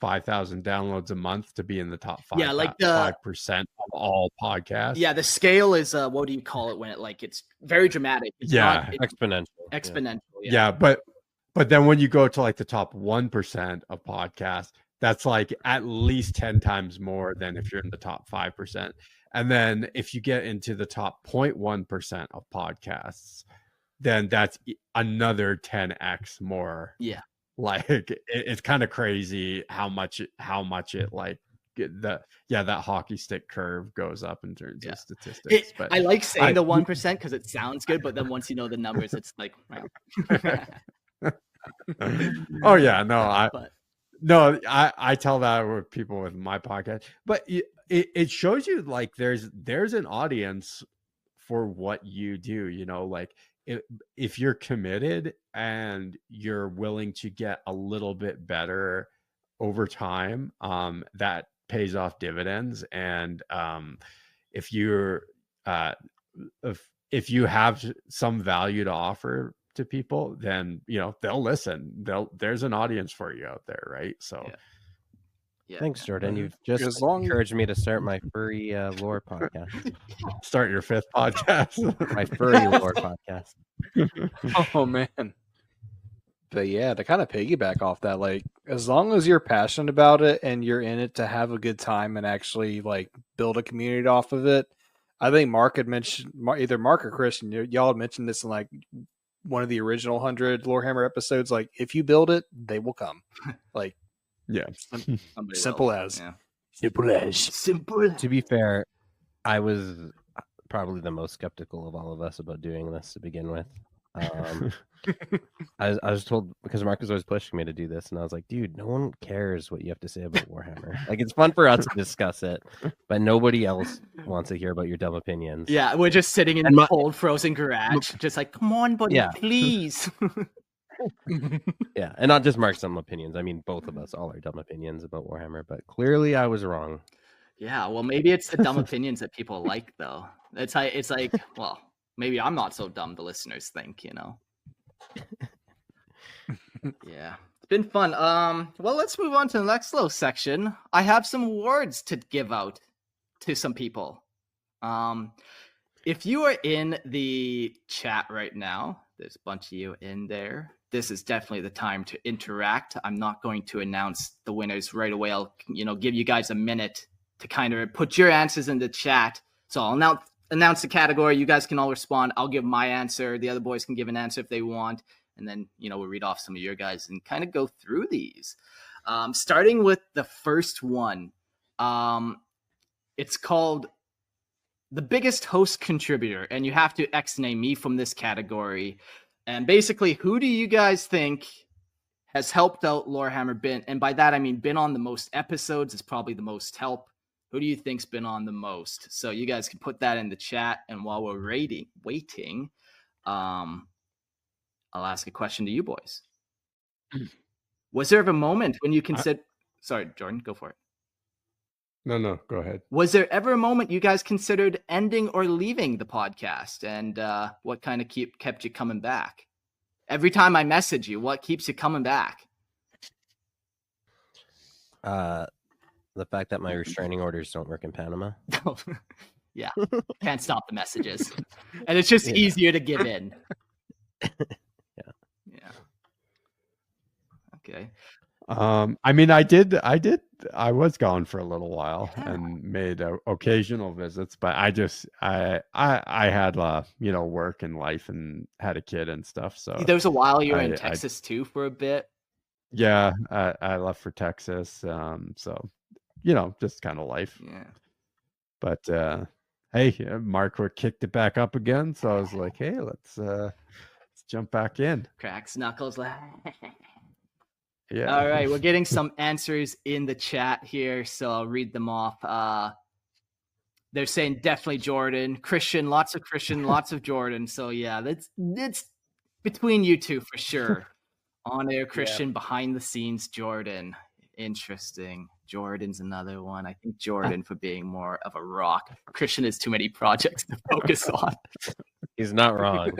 5,000 downloads a month to be in the top 5%. Yeah, like 5% of all podcasts. Yeah, the scale is what do you call it when it's very dramatic? It's exponential. Exponential. Yeah, but then when you go to like the top 1% of podcasts, that's like at least 10 times more than if you're in the top 5%. And then if you get into the top 0.1% of podcasts, then that's another 10x more. Yeah. Like it's kind of crazy how much it like that hockey stick curve goes up in terms of statistics. But I like saying the 1% because it sounds good, but then once you know the numbers, it's like oh yeah, I tell that with people with my podcast, but it shows you like there's an audience for what you do, you know, like if you're committed and you're willing to get a little bit better over time, that pays off dividends. And if you have some value to offer to people, then you know they'll listen. There's an audience for you out there, right? So thanks, Jordan. You've just encouraged me to start my furry lore podcast. Start your 5th podcast. My furry lore podcast. Oh man. But yeah, to kind of piggyback off that, like as long as you're passionate about it and you're in it to have a good time and actually like build a community off of it. I think Mark had mentioned, either Mark or Christian, y'all had mentioned this in like one of the original 100 Lorehammer episodes. Like if you build it, they will come. Like simple as. Simple. To be fair, I was probably the most skeptical of all of us about doing this to begin with. I was told, because Mark was always pushing me to do this, and I was like, dude, no one cares what you have to say about Warhammer. Like, it's fun for us to discuss it, but nobody else wants to hear about your dumb opinions. Yeah, we're just sitting in the cold, frozen garage, just like, come on, buddy, please. Yeah, and not just Mark's dumb opinions. I mean, both of us, all our dumb opinions about Warhammer, but clearly I was wrong. Yeah, well, maybe it's the dumb opinions that people like, though. It's like, well, maybe I'm not so dumb, the listeners think, you know. Yeah, it's been fun. Well, let's move on to the next little section. I have some awards to give out to some people. If you are in the chat right now, there's a bunch of you in there. This is definitely the time to interact. I'm not going to announce the winners right away. I'll, give you guys a minute to kind of put your answers in the chat. So I'll announce the category. You guys can all respond. I'll give my answer. The other boys can give an answer if they want. And then, we'll read off some of your guys and kind of go through these. Starting with the first one. It's called the biggest host contributor, and you have to X-name me from this category. And basically, who do you guys think has helped out Lorehammer been? And by that, I mean been on the most episodes, is probably the most help. Who do you think's been on the most? So you guys can put that in the chat. And while we're waiting, I'll ask a question to you boys. Was there ever a moment when you consider... Sorry, Jordan, go for it. No, go ahead. Was there ever a moment you guys considered ending or leaving the podcast? And what kind of kept you coming back? Every time I message you, what keeps you coming back? The fact that my restraining orders don't work in Panama. Yeah, can't stop the messages. And it's just easier to give in. Yeah. Okay. I mean, I was gone for a little while and made occasional visits, but I had work and life and had a kid and stuff. So there was a while you were in Texas too for a bit. Yeah, I left for Texas. So just kind of life. Yeah. But hey, Mark kicked it back up again, so I was like, hey, let's jump back in. Cracks knuckles. Yeah. All right, we're getting some answers in the chat here, so I'll read them off. They're saying definitely Jordan, Christian, lots of Jordan. So yeah, that's between you two for sure. On air Christian, behind the scenes Jordan. Interesting. Jordan's another one. I think Jordan for being more of a rock. Christian has too many projects to focus on. He's not wrong.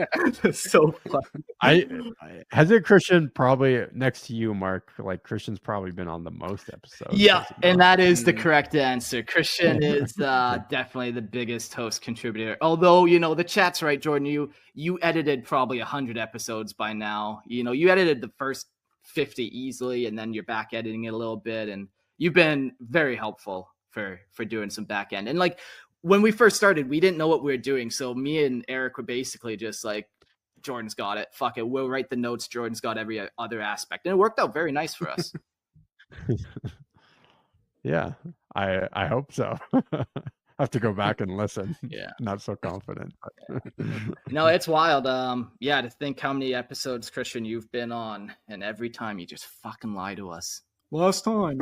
So fun. Hasn't Christian probably next to you, Mark? Like Christian's probably been on the most episodes. Yeah, and that is the correct answer. Christian is definitely the biggest host contributor. Although the chat's right, Jordan. You edited probably 100 episodes by now. You edited the first 50 easily, and then you're back editing it a little bit, and you've been very helpful for doing some back end. And like when we first started, we didn't know what we were doing. So me and Eric were basically just like, Jordan's got it. Fuck it. We'll write the notes. Jordan's got every other aspect. And it worked out very nice for us. Yeah, I hope so. I have to go back and listen. Yeah. Not so confident. But... No, it's wild. Yeah, to think how many episodes, Christian, you've been on. And every time you just fucking lie to us. Last time.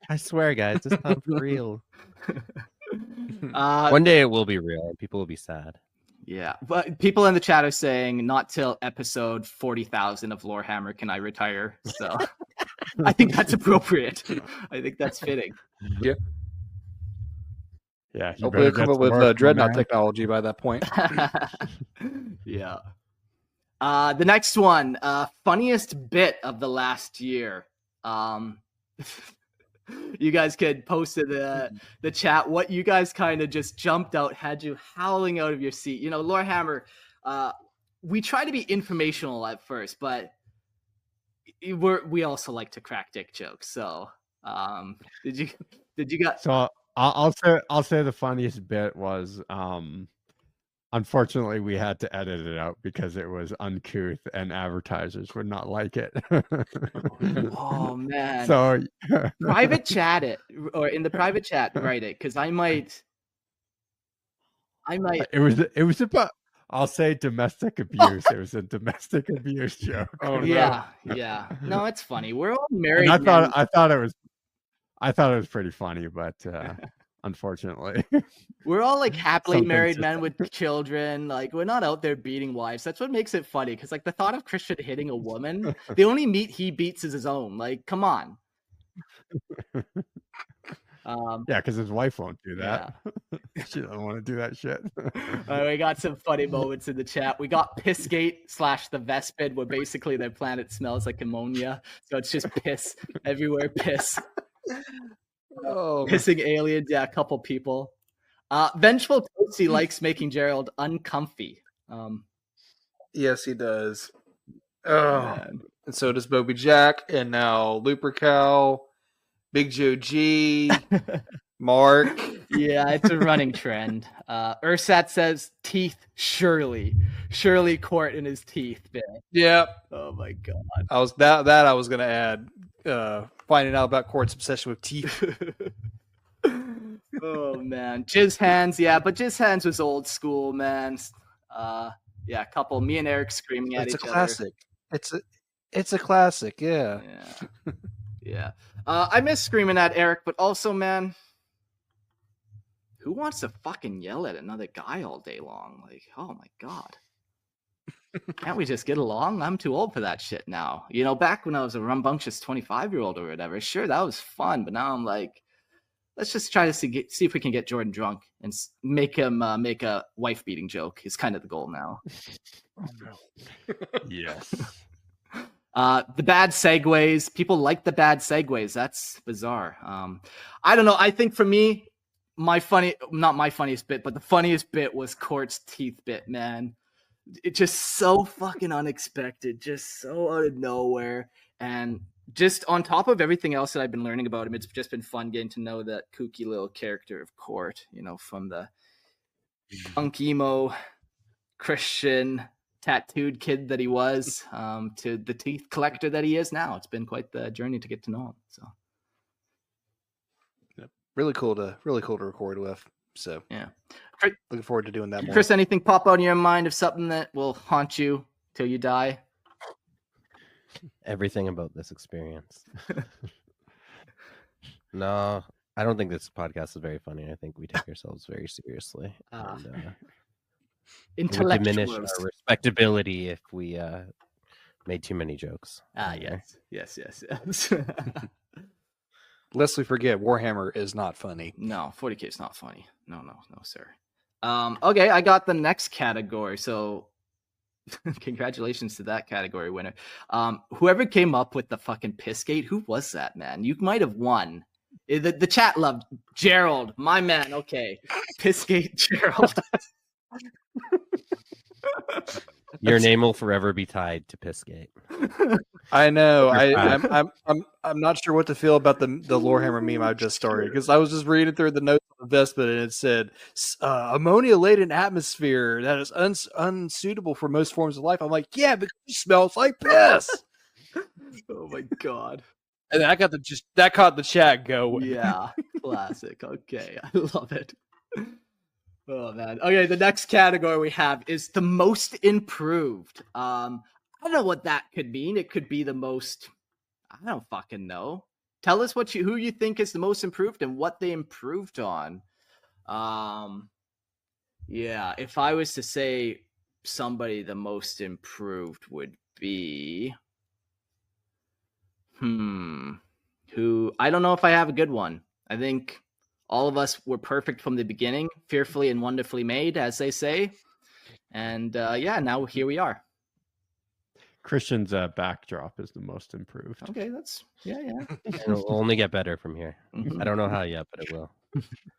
I swear, guys, this time's real. One day it will be real and people will be sad. Yeah, but people in the chat are saying not till episode 40,000 of Lorehammer can I retire. So I think that's appropriate. I think that's fitting. Yeah. Yeah. Hopefully we'll come up with dreadnought technology by that point. Yeah. The next one, funniest bit of the last year. You guys could post in the chat what you guys kind of just jumped out, had you howling out of your seat. Lorehammer, we try to be informational at first, but we also like to crack dick jokes. So did you got? So I'll say the funniest bit was unfortunately we had to edit it out because it was uncouth and advertisers would not like it. Oh man. So private chat it, or in the private chat write it, because I might it was about, I'll say domestic abuse. It was a domestic abuse joke. Oh yeah. No, it's funny. We're all married. And I thought it was pretty funny, but unfortunately. We're all like happily married men with children. Like we're not out there beating wives. That's what makes it funny. Because like the thought of Christian hitting a woman, the only meat he beats is his own. Like, come on. Yeah, because his wife won't do that. Yeah. She doesn't want to do that shit. We got some funny moments in the chat. We got Pissgate / the Vespid, where basically their planet smells like ammonia. So it's just piss everywhere. Piss. Pissing aliens. Yeah, a couple people. Vengeful Toasty likes making Gerald uncomfy. Yes, he does. Oh, man. And so does Bobby Jack, and now Lupercal, Big Joe G, Mark. Yeah, it's a running trend. Ursat says teeth, Shirley Court in his teeth. Man. Yep. Oh my god. I was that I was gonna add. Finding out about Court's obsession with teeth. Oh man, Jizz Hands, yeah, but Jizz Hands was old school, man. Yeah, a couple, me and Eric screaming at It's a each other. classic. It's a classic. Yeah. Yeah. I miss screaming at Eric, but also, man, who wants to fucking yell at another guy all day long? Like, oh my god. Can't we just get along? I'm too old for that shit now. You know, back when I was a rambunctious 25-year-old or whatever, sure, that was fun, but now I'm like, let's just try to see if we can get Jordan drunk and make him make a wife-beating joke is kind of the goal now. Yes. The bad segues. People like the bad segues. That's bizarre. I don't know. I think for me, not my funniest bit, but the funniest bit was Court's teeth bit, man. It's just so fucking unexpected, just so out of nowhere. And just on top of everything else that I've been learning about him, it's just been fun getting to know that kooky little character of Court, you know, from the punk emo Christian tattooed kid that he was to the teeth collector that he is now. It's been quite the journey to get to know him. So really cool to record with. So yeah, looking forward to doing that more. Chris, anything pop out in your mind of something that will haunt you till you die? Everything about this experience. No, I don't think this podcast is very funny. I think we take ourselves very seriously. It would diminish our respectability if we made too many jokes. Yes. Lest we forget, Warhammer is not funny. No, 40K is not funny. No, sir. Okay, I got the next category. So congratulations to that category winner. Whoever came up with the fucking Pissgate, who was that, man? You might have won. The chat loved Gerald, my man. Okay, Pissgate Gerald. Your name will forever be tied to Pissgate. I know. I'm not sure what to feel about the Lorehammer meme I just started, because I was just reading through the notes of the Vespid and it said ammonia laden atmosphere that is unsuitable for most forms of life. I'm like, yeah, because it smells like piss. Oh my god. And that caught the chat going. Yeah, classic. Okay, I love it. Oh man. Okay, the next category we have is the most improved. I don't know what that could mean. It could be the most. I don't fucking know. Tell us who you think is the most improved and what they improved on. Yeah, if I was to say somebody the most improved would be who I don't know if I have a good one. I think all of us were perfect from the beginning, fearfully and wonderfully made, as they say. And now here we are. Christian's backdrop is the most improved. Okay, that's yeah. It'll only get better from here. I don't know how yet, but it will.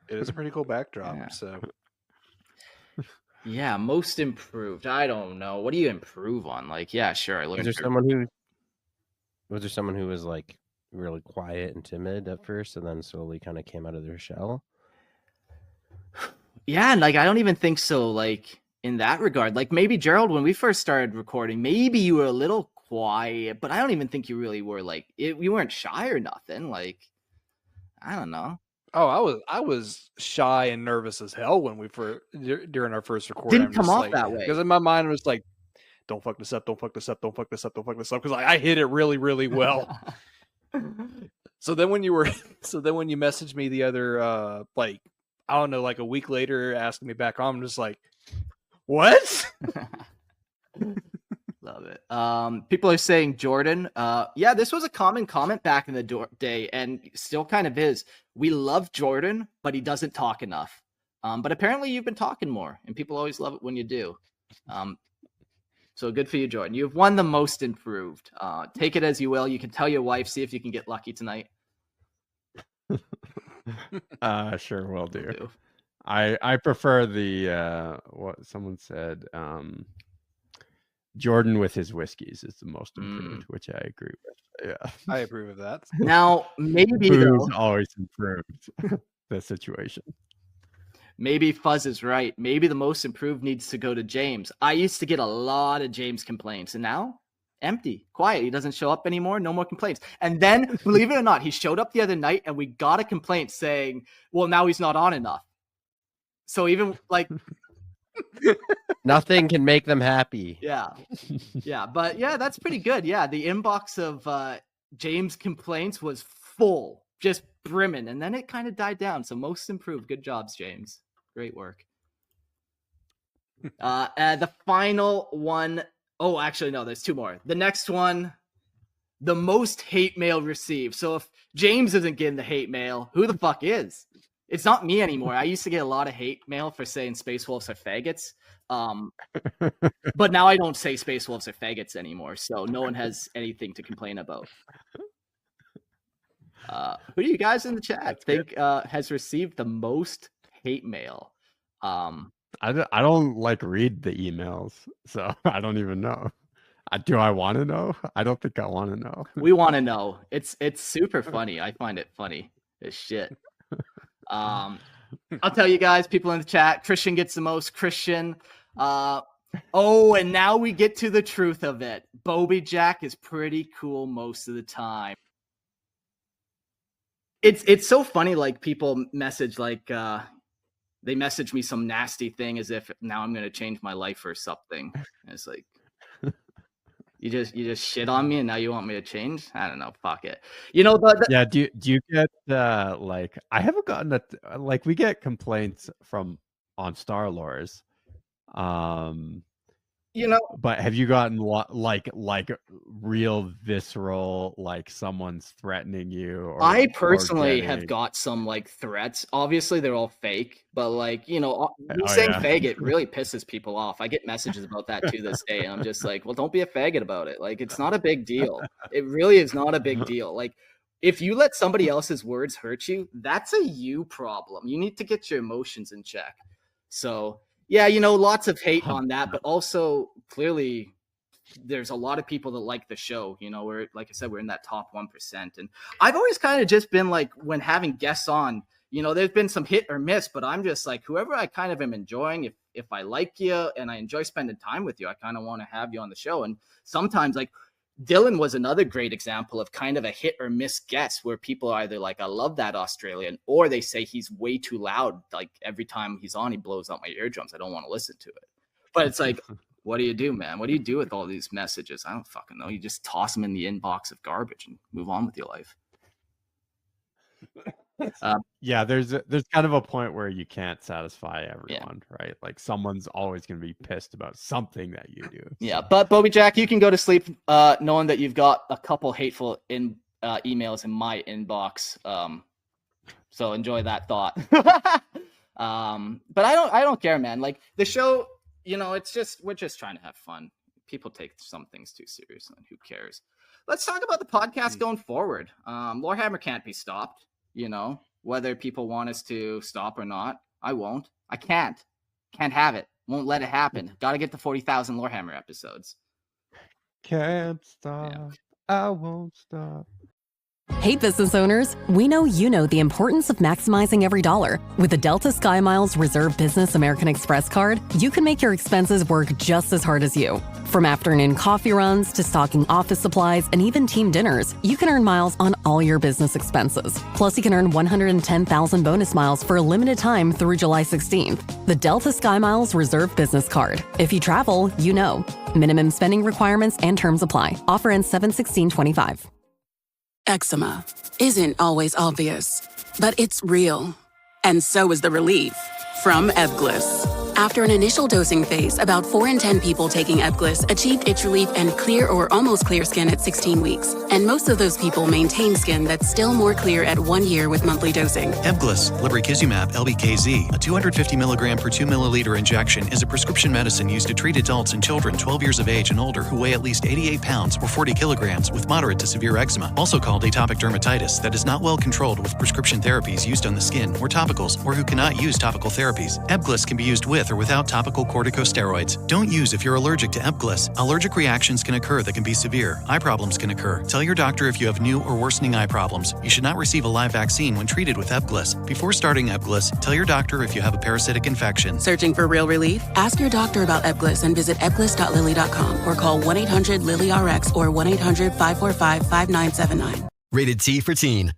It is a pretty cool backdrop. Yeah. So yeah, most improved. I don't know. What do you improve on? Like, yeah, sure. I learned. Was there someone who was like really quiet and timid at first, and then slowly kind of came out of their shell? Yeah, and like I don't even think so. Like in that regard, like maybe Gerald, when we first started recording, maybe you were a little quiet, but I don't even think you really were. Like you weren't shy or nothing. Like I don't know. Oh, I was shy and nervous as hell when during our first recording. Didn't come off that way because in my mind it was like, don't fuck this up, don't fuck this up, don't fuck this up, don't fuck this up, because I hit it really, really well. So then when you messaged me the other like I don't know, like a week later asking me back on, I'm just like, what? Love it. People are saying Jordan. Yeah, this was a common comment back in the day and still kind of is. We love Jordan, but he doesn't talk enough. But apparently you've been talking more and people always love it when you do. So good for you, Jordan. You've won the most improved. Take it as you will. You can tell your wife, see if you can get lucky tonight. Sure, will do. I prefer the what someone said. Jordan with his whiskeys is the most improved, which I agree with. Yeah, I approve of that. Now maybe Boo's always improved the situation. Maybe Fuzz is right. Maybe the most improved needs to go to James. I used to get a lot of James complaints, and now empty, quiet. He doesn't show up anymore. No more complaints. And then, believe it or not, he showed up the other night and we got a complaint saying, well, now he's not on enough. So even like... Nothing can make them happy. Yeah. But yeah, that's pretty good. Yeah, the inbox of James' complaints was full, just brimming. And then it kind of died down. So most improved. Good jobs, James. Great work. The final one... Oh, actually, no, there's two more. The next one, the most hate mail received. So if James isn't getting the hate mail, who the fuck is? It's not me anymore. I used to get a lot of hate mail for saying Space Wolves are faggots. But now I don't say Space Wolves are faggots anymore. So no one has anything to complain about. Who do you guys in the chat think has received the most hate mail? I don't like read the emails, so I don't even know. Do I want to know? I don't think I want to know. We want to know. It's super funny. I find it funny as shit. I'll tell you guys, people in the chat, Christian gets the most. Christian. And now we get to the truth of it. Bobby Jack is pretty cool most of the time. It's so funny, like people message like they message me some nasty thing as if now I'm gonna change my life or something. And it's like you just shit on me and now you want me to change? I don't know. Fuck it. You know, but yeah. Do you get like I haven't gotten that. Like we get complaints on Star Lores. You know, but have you gotten like real visceral, like someone's threatening you? Or, I personally have got some like threats. Obviously, they're all fake, but like, you know, saying faggot really pisses people off. I get messages about that to this day, and I'm just like, well, don't be a faggot about it. Like, it's not a big deal. It really is not a big deal. Like, if you let somebody else's words hurt you, that's a you problem. You need to get your emotions in check. So. Yeah, you know, lots of hate on that, but also clearly there's a lot of people that like the show. You know, we're, like I said, we're in that top 1%. And I've always kind of just been like, when having guests on, you know, there's been some hit or miss, but I'm just like, whoever I kind of am enjoying, if I like you and I enjoy spending time with you, I kind of want to have you on the show. And sometimes like Dylan was another great example of kind of a hit or miss guest where people are either like, I love that Australian, or they say he's way too loud. Like every time he's on, he blows out my eardrums. I don't want to listen to it. But it's like, what do you do, man? What do you do with all these messages? I don't fucking know. You just toss them in the inbox of garbage and move on with your life. Yeah, there's kind of a point where you can't satisfy everyone, right? Like someone's always going to be pissed about something that you do. Yeah, but Bobby Jack, you can go to sleep knowing that you've got a couple hateful emails in my inbox. So enjoy that thought. But I don't care, man. Like the show, you know, we're just trying to have fun. People take some things too seriously, and who cares? Let's talk about the podcast going forward. Lorehammer can't be stopped. You know, whether people want us to stop or not, I won't. I can't have it. Won't let it happen. Got to get to 40,000 Lorehammer episodes. Can't stop. Yeah. I won't stop. Hey, business owners, we know you know the importance of maximizing every dollar. With the Delta SkyMiles Reserve Business American Express card, you can make your expenses work just as hard as you. From afternoon coffee runs to stocking office supplies and even team dinners, you can earn miles on all your business expenses. Plus, you can earn 110,000 bonus miles for a limited time through July 16th. The Delta SkyMiles Reserve Business Card. If you travel, you know. Minimum spending requirements and terms apply. Offer ends 7/16/25. Eczema isn't always obvious, but it's real. And so is the relief from Ebglyss. After an initial dosing phase, about 4 in 10 people taking Ebglyss achieved itch relief and clear or almost clear skin at 16 weeks. And most of those people maintain skin that's still more clear at 1 year with monthly dosing. Ebglyss, lebrikizumab LBKZ, a 250 milligram per 2 milliliter injection, is a prescription medicine used to treat adults and children 12 years of age and older who weigh at least 88 pounds or 40 kilograms with moderate to severe eczema, also called atopic dermatitis, that is not well controlled with prescription therapies used on the skin or topicals, or who cannot use topical therapies. Ebglyss can be used with with or without topical corticosteroids. Don't use if you're allergic to Ebglyss. Allergic reactions can occur that can be severe. Eye problems can occur. Tell your doctor if you have new or worsening eye problems. You should not receive a live vaccine when treated with Ebglyss. Before starting Ebglyss, tell your doctor if you have a parasitic infection. Searching for real relief? Ask your doctor about Ebglyss and visit ebglyss.lily.com or call 1-800-LILY-RX or 1-800-545-5979. Rated T for teen.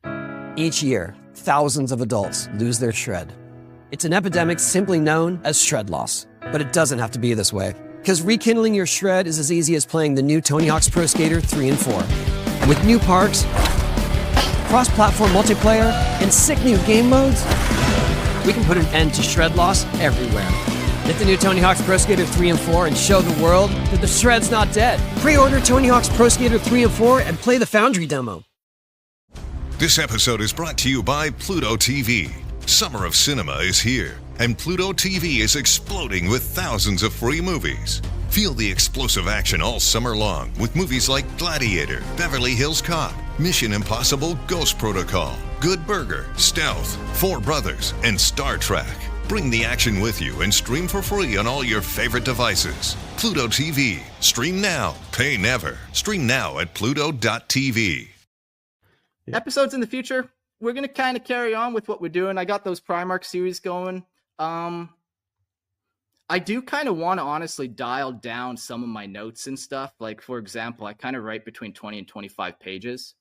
Each year, thousands of adults lose their shred. It's an epidemic simply known as shred loss. But it doesn't have to be this way. Because rekindling your shred is as easy as playing the new Tony Hawk's Pro Skater 3 and 4. And with new parks, cross-platform multiplayer, and sick new game modes, we can put an end to shred loss everywhere. Get the new Tony Hawk's Pro Skater 3 and 4 and show the world that the shred's not dead. Pre-order Tony Hawk's Pro Skater 3 and 4 and play the Foundry demo. This episode is brought to you by Pluto TV. Summer of cinema is here, and Pluto TV is exploding with thousands of free movies. Feel the explosive action all summer long with movies like Gladiator, Beverly Hills Cop, Mission Impossible Ghost Protocol, Good Burger, Stealth, Four Brothers, and Star Trek. Bring the action with you and stream for free on all your favorite devices. Pluto TV. Stream now, pay never. Stream now at pluto.tv. Episodes in the future, we're going to kind of carry on with what we're doing. I got those Primarch series going. I do kind of want to honestly dial down some of my notes and stuff. Like, for example, I kind of write between 20 and 25 pages.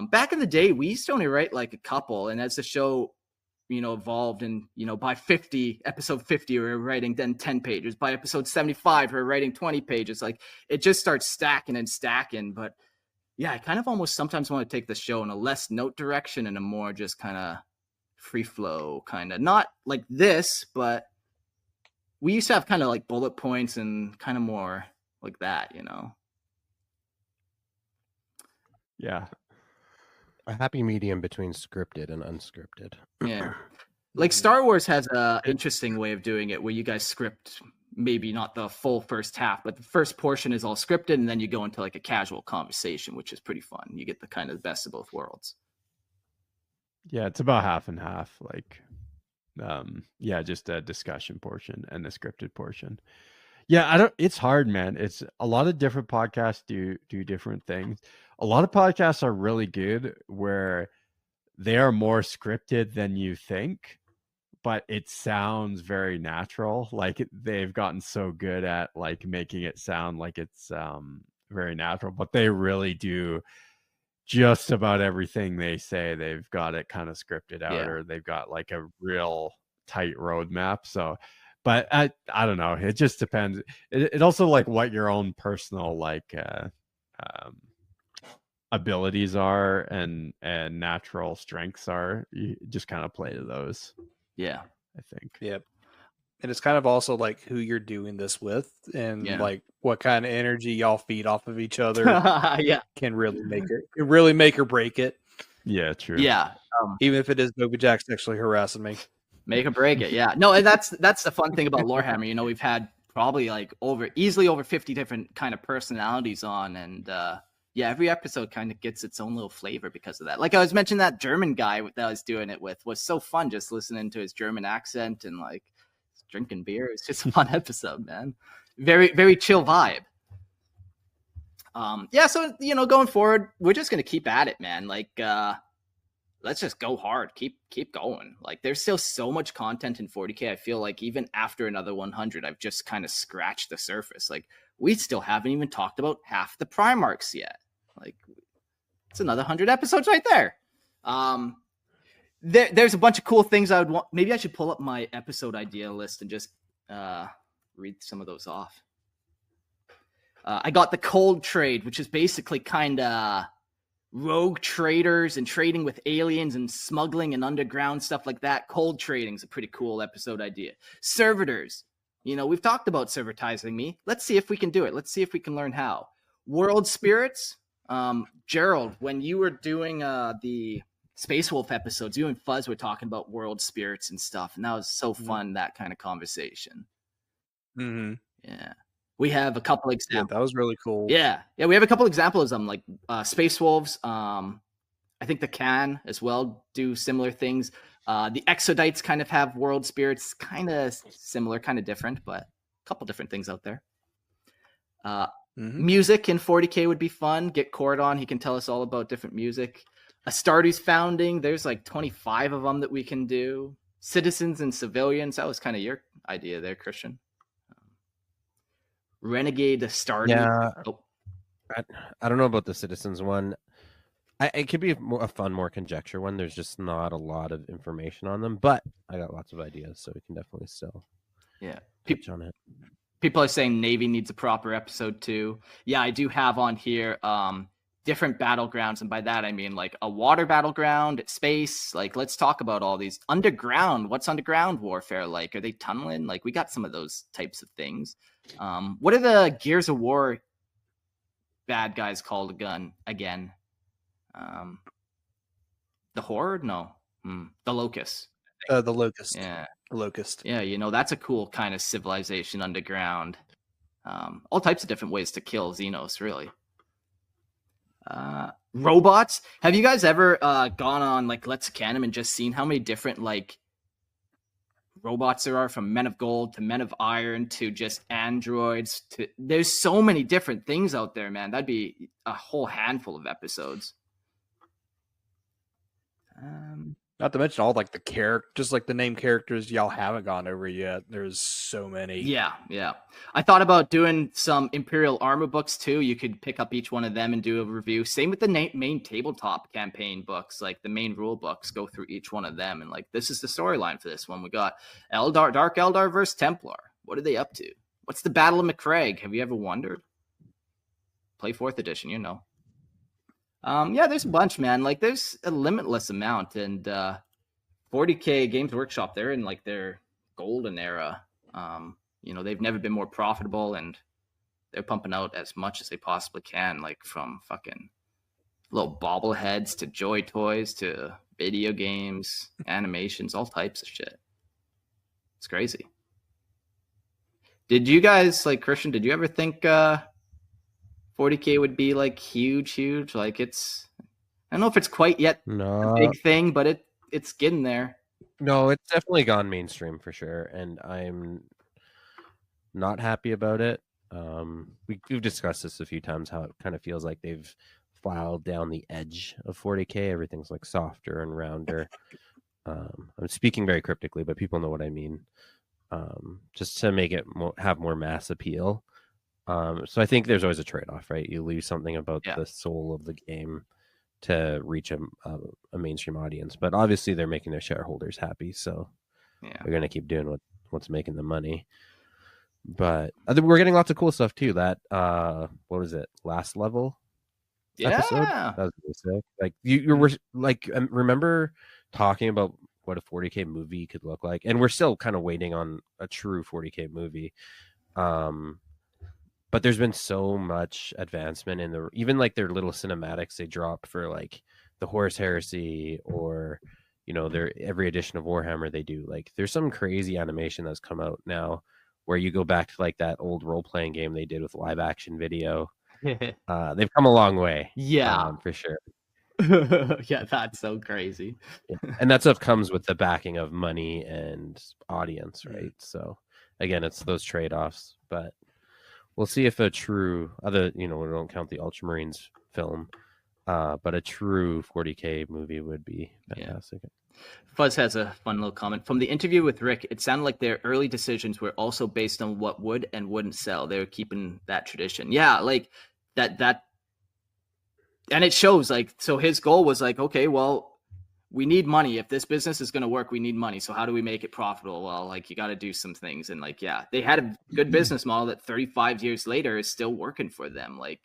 Back in the day, we used to only write like a couple. And as the show, evolved and, by episode 50, we were writing then 10 pages. By episode 75, we were writing 20 pages. Like, it just starts stacking and stacking. But yeah, I kind of almost sometimes want to take the show in a less note direction and a more just kind of free flow kind of, not like this, but we used to have kind of like bullet points and kind of more like that, Yeah. A happy medium between scripted and unscripted. Yeah. Like Star Wars has a interesting way of doing it where you guys script maybe not the full first half, but the first portion is all scripted, and then you go into like a casual conversation, which is pretty fun. You get the kind of the best of both worlds. Yeah, it's about half and half. Like, just a discussion portion and the scripted portion. Yeah, it's hard, man. It's a lot of different podcasts do different things. A lot of podcasts are really good where they are more scripted than you think, but it sounds very natural. Like they've gotten so good at like making it sound like it's very natural, but they really do just about everything they say. They've got it kind of scripted out, or they've got like a real tight roadmap. So, but I don't know. It just depends. It also like what your own personal like abilities are and natural strengths are. You just kind of play to those. Yeah, I think. Yep. And it's kind of also like who you're doing this with and like what kind of energy y'all feed off of each other. Yeah. Can really make or break it. Yeah, true. Yeah. Even if it is Moby Jack sexually harassing me. Make or break it. Yeah. No, and that's the fun thing about Lorehammer. We've had probably like easily over 50 different kind of personalities on, and every episode kind of gets its own little flavor because of that. Like I was mentioning, that German guy that I was doing it with was so fun, just listening to his German accent and like drinking beer. It's just a fun episode, man. Very, very chill vibe. So going forward, we're just gonna keep at it, man. Like let's just go hard. Keep going. Like there's still so much content in 40K. I feel like even after another 100, I've just kind of scratched the surface. Like we still haven't even talked about half the Primarchs yet. Like it's another 100 episodes right there. There's a bunch of cool things I would want. Maybe I should pull up my episode idea list and just read some of those off. I got the cold trade, which is basically kind of rogue traders and trading with aliens and smuggling and underground stuff like that. Cold trading is a pretty cool episode idea. Servitors. We've talked about servitizing me. Let's see if we can do it. Let's see if we can learn how. World spirits. Gerald, when you were doing the Space Wolf episodes, you and Fuzz were talking about world spirits and stuff, and that was so fun, that kind of conversation. Mm-hmm. Yeah. We have a couple examples. Yeah, that was really cool. Yeah. We have a couple examples of them, like Space Wolves. I think the Can as well do similar things. The Exodites kind of have world spirits, kind of similar, kind of different, but a couple different things out there. Music in 40K would be fun. Get Cord on. He can tell us all about different music. Astartes founding. There's like 25 of them that we can do. Citizens and civilians. That was kind of your idea there, Christian. Renegade Astartes. Yeah. I don't know about the Citizens one. It could be a fun, more conjecture one. There's just not a lot of information on them, but I got lots of ideas, so we can definitely still touch on it. People are saying Navy needs a proper episode too. Yeah, I do have on here different battlegrounds, and by that I mean like a water battleground, space. Like, let's talk about all these underground. What's underground warfare like? Are they tunneling? Like, we got some of those types of things. What are the Gears of War bad guys called again? The Horde? No. The Locust. The Locust. Yeah. The Locust. Yeah, that's a cool kind of civilization underground. All types of different ways to kill Xenos, really. Robots. Have you guys ever gone on like Let's Canon and just seen how many different like robots there are, from Men of Gold to Men of Iron to just androids to there's so many different things out there, man. That'd be a whole handful of episodes. Not to mention all like the just like the name characters y'all haven't gone over yet. There's so many. Yeah. I thought about doing some Imperial Armor books too. You could pick up each one of them and do a review. Same with the main tabletop campaign books, like the main rule books. Go through each one of them and like, this is the storyline for this one. We got Dark Eldar versus Templar. What are they up to? What's the Battle of McCraig? Have you ever wondered? Play 4th edition, Yeah, there's a bunch, man. Like, there's a limitless amount, and 40K Games Workshop, they're in like their golden era. They've never been more profitable, and they're pumping out as much as they possibly can, like from fucking little bobbleheads to Joy Toys to video games, animations, all types of shit. It's crazy. Did you guys, like, Christian, did you ever think 40K would be like huge? Like, I don't know if it's quite yet a big thing, but it's getting there. No, it's definitely gone mainstream for sure, and I'm not happy about it. We've discussed this a few times, how it kind of feels like they've filed down the edge of 40K. Everything's like softer and rounder. I'm speaking very cryptically, but people know what I mean. Just to make it have more mass appeal. So I think there's always a trade-off, right? You lose something about the soul of the game to reach a mainstream audience, but obviously they're making their shareholders happy, so they're going to keep doing what's making the money. But we're getting lots of cool stuff too. That what was it? Last level episode? That was really sick. Like you were like, remember talking about what a 40K movie could look like, and we're still kind of waiting on a true 40K movie. But there's been so much advancement in even like their little cinematics they drop for like the Horus Heresy, or their every edition of Warhammer they do. Like, there's some crazy animation that's come out now where you go back to like that old role-playing game they did with live action video. They've come a long way. For sure. Yeah, that's so crazy. And that stuff comes with the backing of money and audience, right? So again, it's those trade-offs, but we'll see if a true we don't count the Ultramarines film, but a true 40K movie would be fantastic. Fuzz has a fun little comment. From the interview with Rick, it sounded like their early decisions were also based on what would and wouldn't sell. They were keeping that tradition. Yeah, like that. And it shows, like, so his goal was like, okay, well, we need money. If this business is going to work, we need money. So how do we make it profitable? Well, like, you got to do some things. And like, they had a good business model that 35 years later is still working for them. Like,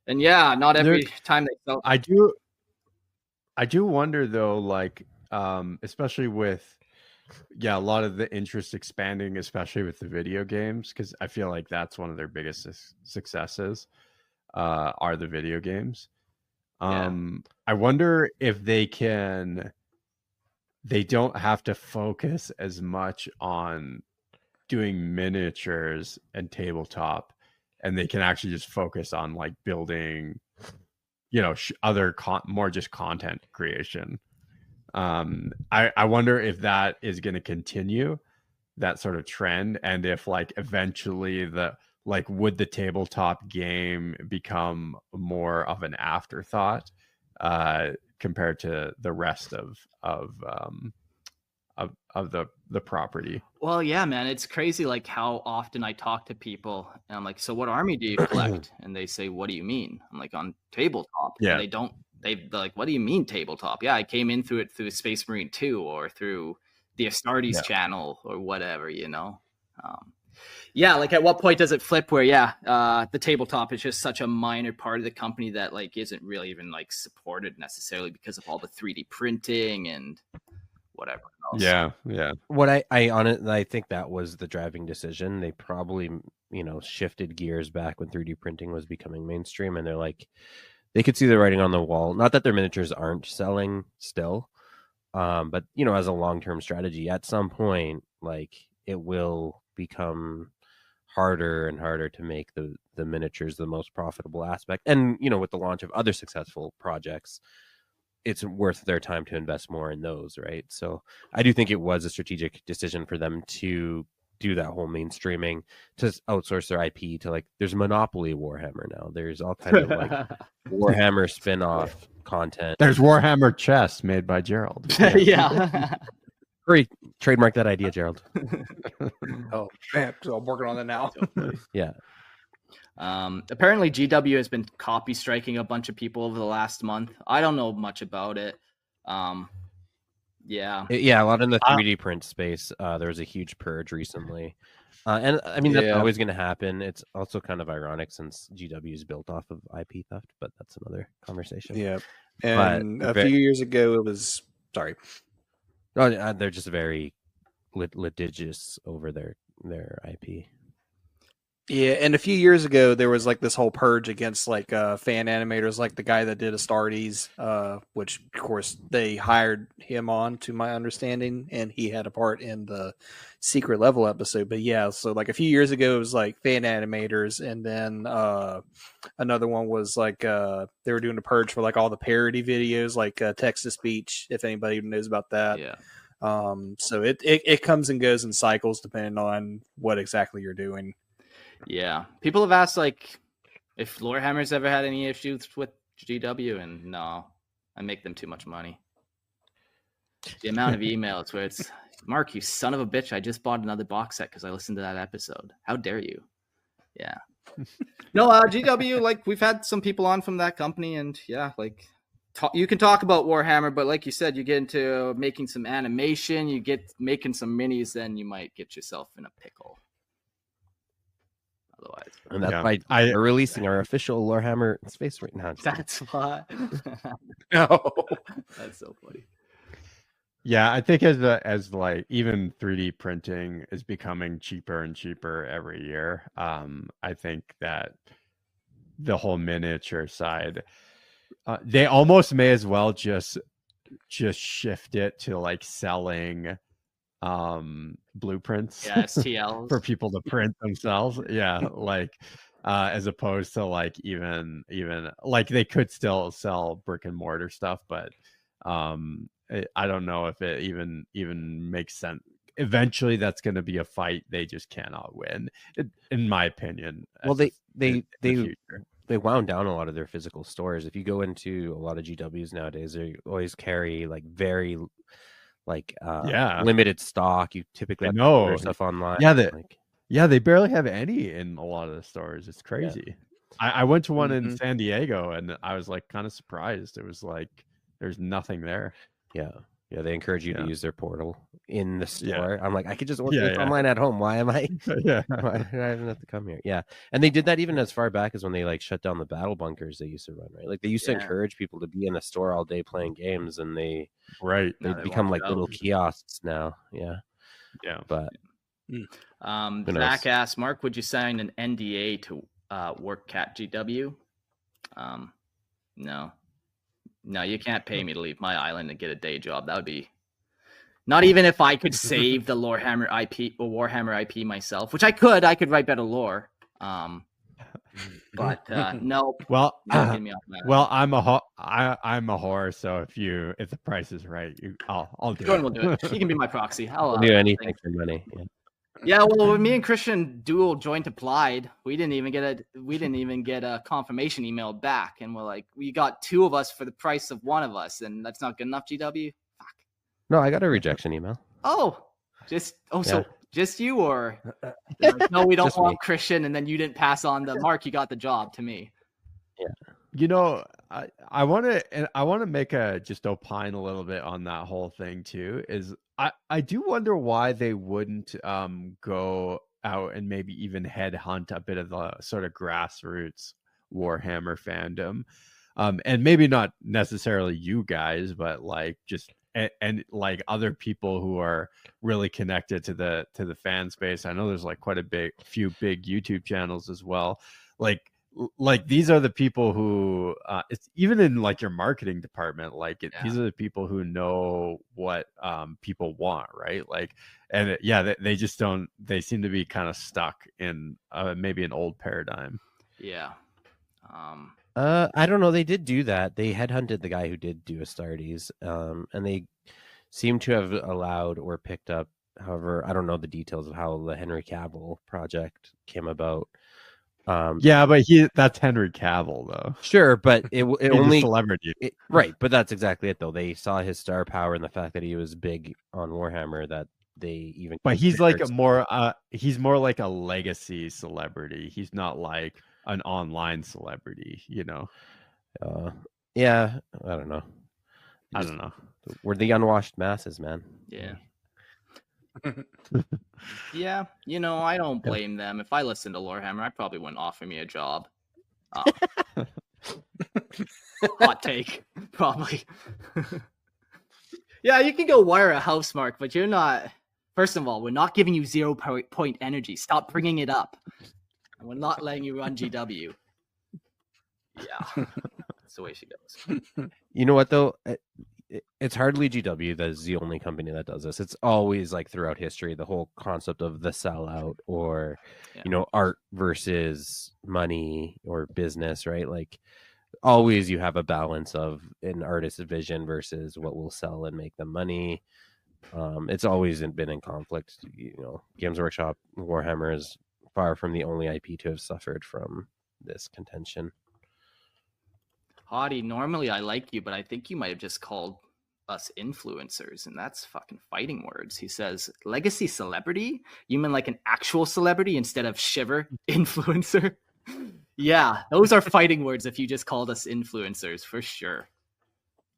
and not every time they sell. I do wonder though, like, especially with, a lot of the interest expanding, especially with the video games, because I feel like that's one of their biggest successes, are the video games. I wonder if they don't have to focus as much on doing miniatures and tabletop, and they can actually just focus on like building, other more just content creation. I wonder if that is going to continue, that sort of trend, and if like eventually would the tabletop game become more of an afterthought compared to the rest of the property. Well, yeah, man, it's crazy like how often I talk to people and I'm like, so what army do you collect? And they say, what do you mean? I'm like, on tabletop. Yeah. And they're like, what do you mean tabletop? Yeah, I came in through Space Marine 2 or through the Astartes channel or whatever, you know? Yeah, like at what point does it flip where, the tabletop is just such a minor part of the company that like isn't really even like supported necessarily because of all the 3D printing and whatever else. Yeah. What I think that was the driving decision. They probably, shifted gears back when 3D printing was becoming mainstream, and they're like, they could see the writing on the wall. Not that their miniatures aren't selling still, but as a long-term strategy, at some point, like it will become harder and harder to make the miniatures the most profitable aspect. And with the launch of other successful projects, it's worth their time to invest more in those, right? So I do think it was a strategic decision for them to do that whole mainstreaming, to outsource their IP to like, there's Monopoly Warhammer now. There's all kinds of like Warhammer spin-off content. There's Warhammer chess made by Gerald. Yeah. Great. Trademark that idea, Gerald. Oh, man. So I'm working on that now. Yeah. Apparently GW has been copy striking a bunch of people over the last month. I don't know much about it. Yeah, a lot in the 3D print space. There was a huge purge recently, and I mean that's always going to happen. It's also kind of ironic since GW is built off of IP theft, but that's another conversation. Yeah, and a few years ago it was they're just very litigious over their IP. Yeah, and a few years ago there was like this whole purge against like fan animators, like the guy that did Astartes, which of course they hired him on, to my understanding, and he had a part in the Secret Level episode. But yeah, so like a few years ago it was like fan animators, and then another one was like they were doing a purge for like all the parody videos, like Text to Speech, if anybody knows about that. Yeah. So it comes and goes in cycles depending on what exactly you're doing. Yeah, people have asked like if Lorehammer's ever had any issues with GW, and no, I make them too much money. The amount of emails where it's, Mark, you son of a bitch, I just bought another box set because I listened to that episode. How dare you? Yeah. No, GW, like we've had some people on from that company, and yeah, like you can talk about Warhammer, but like you said, you get into making some animation, you get making some minis, then you might get yourself in a pickle. Otherwise, and that's why we're releasing our official Lorehammer Space right now. That's why. No, that's so funny. Yeah, I think as like even 3D printing is becoming cheaper and cheaper every year. I think that the whole miniature side, they almost may as well just shift it to like selling blueprints, STLs for people to print themselves. Like as opposed to like even like they could still sell brick and mortar stuff, but I don't know if it even makes sense. Eventually that's going to be a fight they just cannot win, in my opinion. Well, they wound down a lot of their physical stores. If you go into a lot of GWs nowadays, they always carry like very limited stock. You typically have to order stuff online. They barely have any in a lot of the stores. It's crazy. I went to one in San Diego and I was like kind of surprised. It was like there's nothing there. Yeah, they encourage you to use their portal in the store. I'm like, I could just order this online at home. Why am I? Why do I even have to come here? Yeah, and they did that even as far back as when they like shut down the battle bunkers they used to run. Right, like they used to encourage people to be in the store all day playing games, and they become like little kiosks now. Yeah, but Zach asked, Mark, would you sign an NDA to work at GW? No, you can't pay me to leave my island and get a day job. That would be not even if I could save the Lorehammer IP or Warhammer IP myself, which I could write better lore. But nope. Well, not getting me off that. well, I'm a whore, so if the price is right, I'll do Jordan it. will do it. He can be my proxy. I'll do anything for money. Yeah, well, when me and Christian dual joint applied, we didn't even get a confirmation email back, and we're like, we got 2 of us for the price of 1 of us, and that's not good enough. GW. No, I got a rejection email. So Yeah. just you, or like, no, we don't Just want me. Christian, and then you didn't pass on the Mark. You got the job to me. You know, I want to make just opine a little bit on that whole thing too. Is I do wonder why they wouldn't go out and maybe even headhunt a bit of the sort of grassroots Warhammer fandom, and maybe not necessarily you guys, but like just and like other people who are really connected to the fan space. I know there's like quite a few big YouTube channels as well, like these are the people who it's even in like your marketing department, these are the people who know what people want, right? Like, and they just don't, they seem to be kind of stuck in maybe an old paradigm. Yeah. I don't know. They did do that. They headhunted the guy who did do Astartes, and they seem to have allowed or picked up. However, I don't know the details of how the Henry Cavill project came about. Yeah, but that's Henry Cavill though. Sure, but it He's only a celebrity, right? But that's exactly it, though. They saw his star power and the fact that he was big on Warhammer that they even. But he's like he's more like a legacy celebrity. He's not like an online celebrity, you know. Yeah, I don't know. I don't know. We're the unwashed masses, man. Yeah. Yeah, you know, I don't blame them. If I listened to Lorehammer, I probably wouldn't offer me a job. Hot take, probably. Yeah, you can go wire a house, Mark, but you're not. First of all, we're not giving you 0 point energy. Stop bringing it up. And we're not letting you run GW. Yeah, that's the way she goes. You know what, though? It's hardly GW that is the only company that does this. It's always like throughout history, the whole concept of the sellout or, art versus money or business, right? Like always you have a balance of an artist's vision versus what will sell and make them money. It's always been in conflict. Games Workshop, Warhammer is far from the only IP to have suffered from this contention. Hottie, normally I like you, but I think you might have just called us influencers, and that's fucking fighting words. He says, legacy celebrity? You mean like an actual celebrity instead of shiver influencer? Yeah, those are fighting words if you just called us influencers, for sure.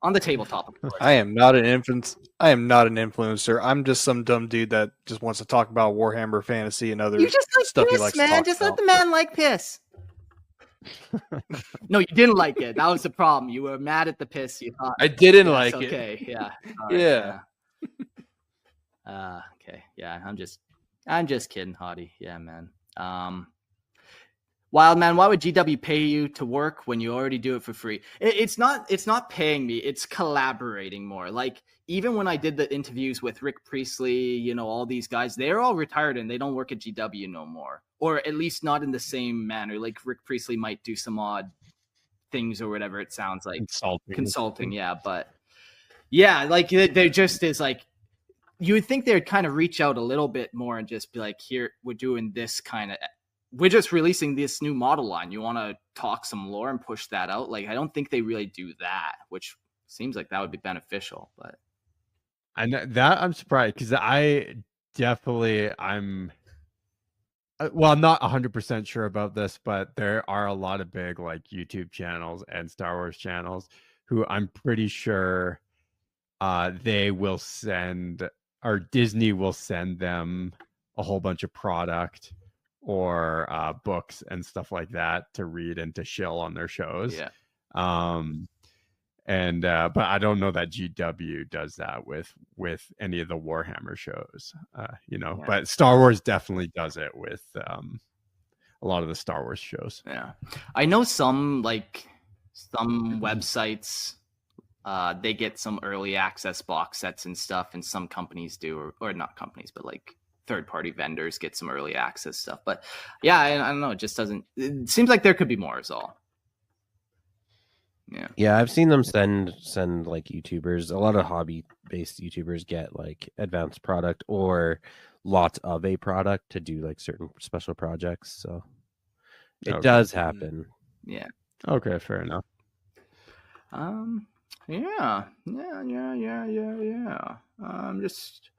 On the tabletop, of course. I am not an influencer. I'm just some dumb dude that just wants to talk about Warhammer Fantasy and other You just like stuff he piss, likes man. to talk Just about. let the man like piss. No, you didn't like it. That was the problem. You were mad at the piss. You thought I didn't Yes, like it. Okay, yeah. All Yeah. Okay, yeah. I'm just kidding, Hottie. Yeah, man. Wild man, why would GW pay you to work when you already do it for free? It's not paying me. It's collaborating more. Like even when I did the interviews with Rick Priestley, all these guys, they're all retired and they don't work at GW no more, or at least not in the same manner. Like Rick Priestley might do some odd things or whatever. It sounds like consulting. Yeah, but yeah, like there just is like you would think they would kind of reach out a little bit more and just be like, here, we're doing this kind of. We're just releasing this new model line. You want to talk some lore and push that out? Like, I don't think they really do that, which seems like that would be beneficial. But and that I'm surprised because I'm not 100% sure about this, but there are a lot of big like YouTube channels and Star Wars channels who I'm pretty sure they will send, or Disney will send them a whole bunch of product or books and stuff like that to read and to shill on their shows. Yeah. But I don't know that GW does that with any of the Warhammer shows, Yeah. But Star Wars definitely does it with a lot of the Star Wars shows. Yeah. I know some websites, they get some early access box sets and stuff, and some companies do, or not companies, but like third-party vendors get some early access stuff. But yeah, I don't know. It just doesn't. It seems like there could be more. Is all. Yeah. Yeah, I've seen them send like YouTubers. A lot of hobby-based YouTubers get like advanced product or lots of a product to do like certain special projects. So it does happen. Yeah. Okay, fair enough. Yeah. I'm just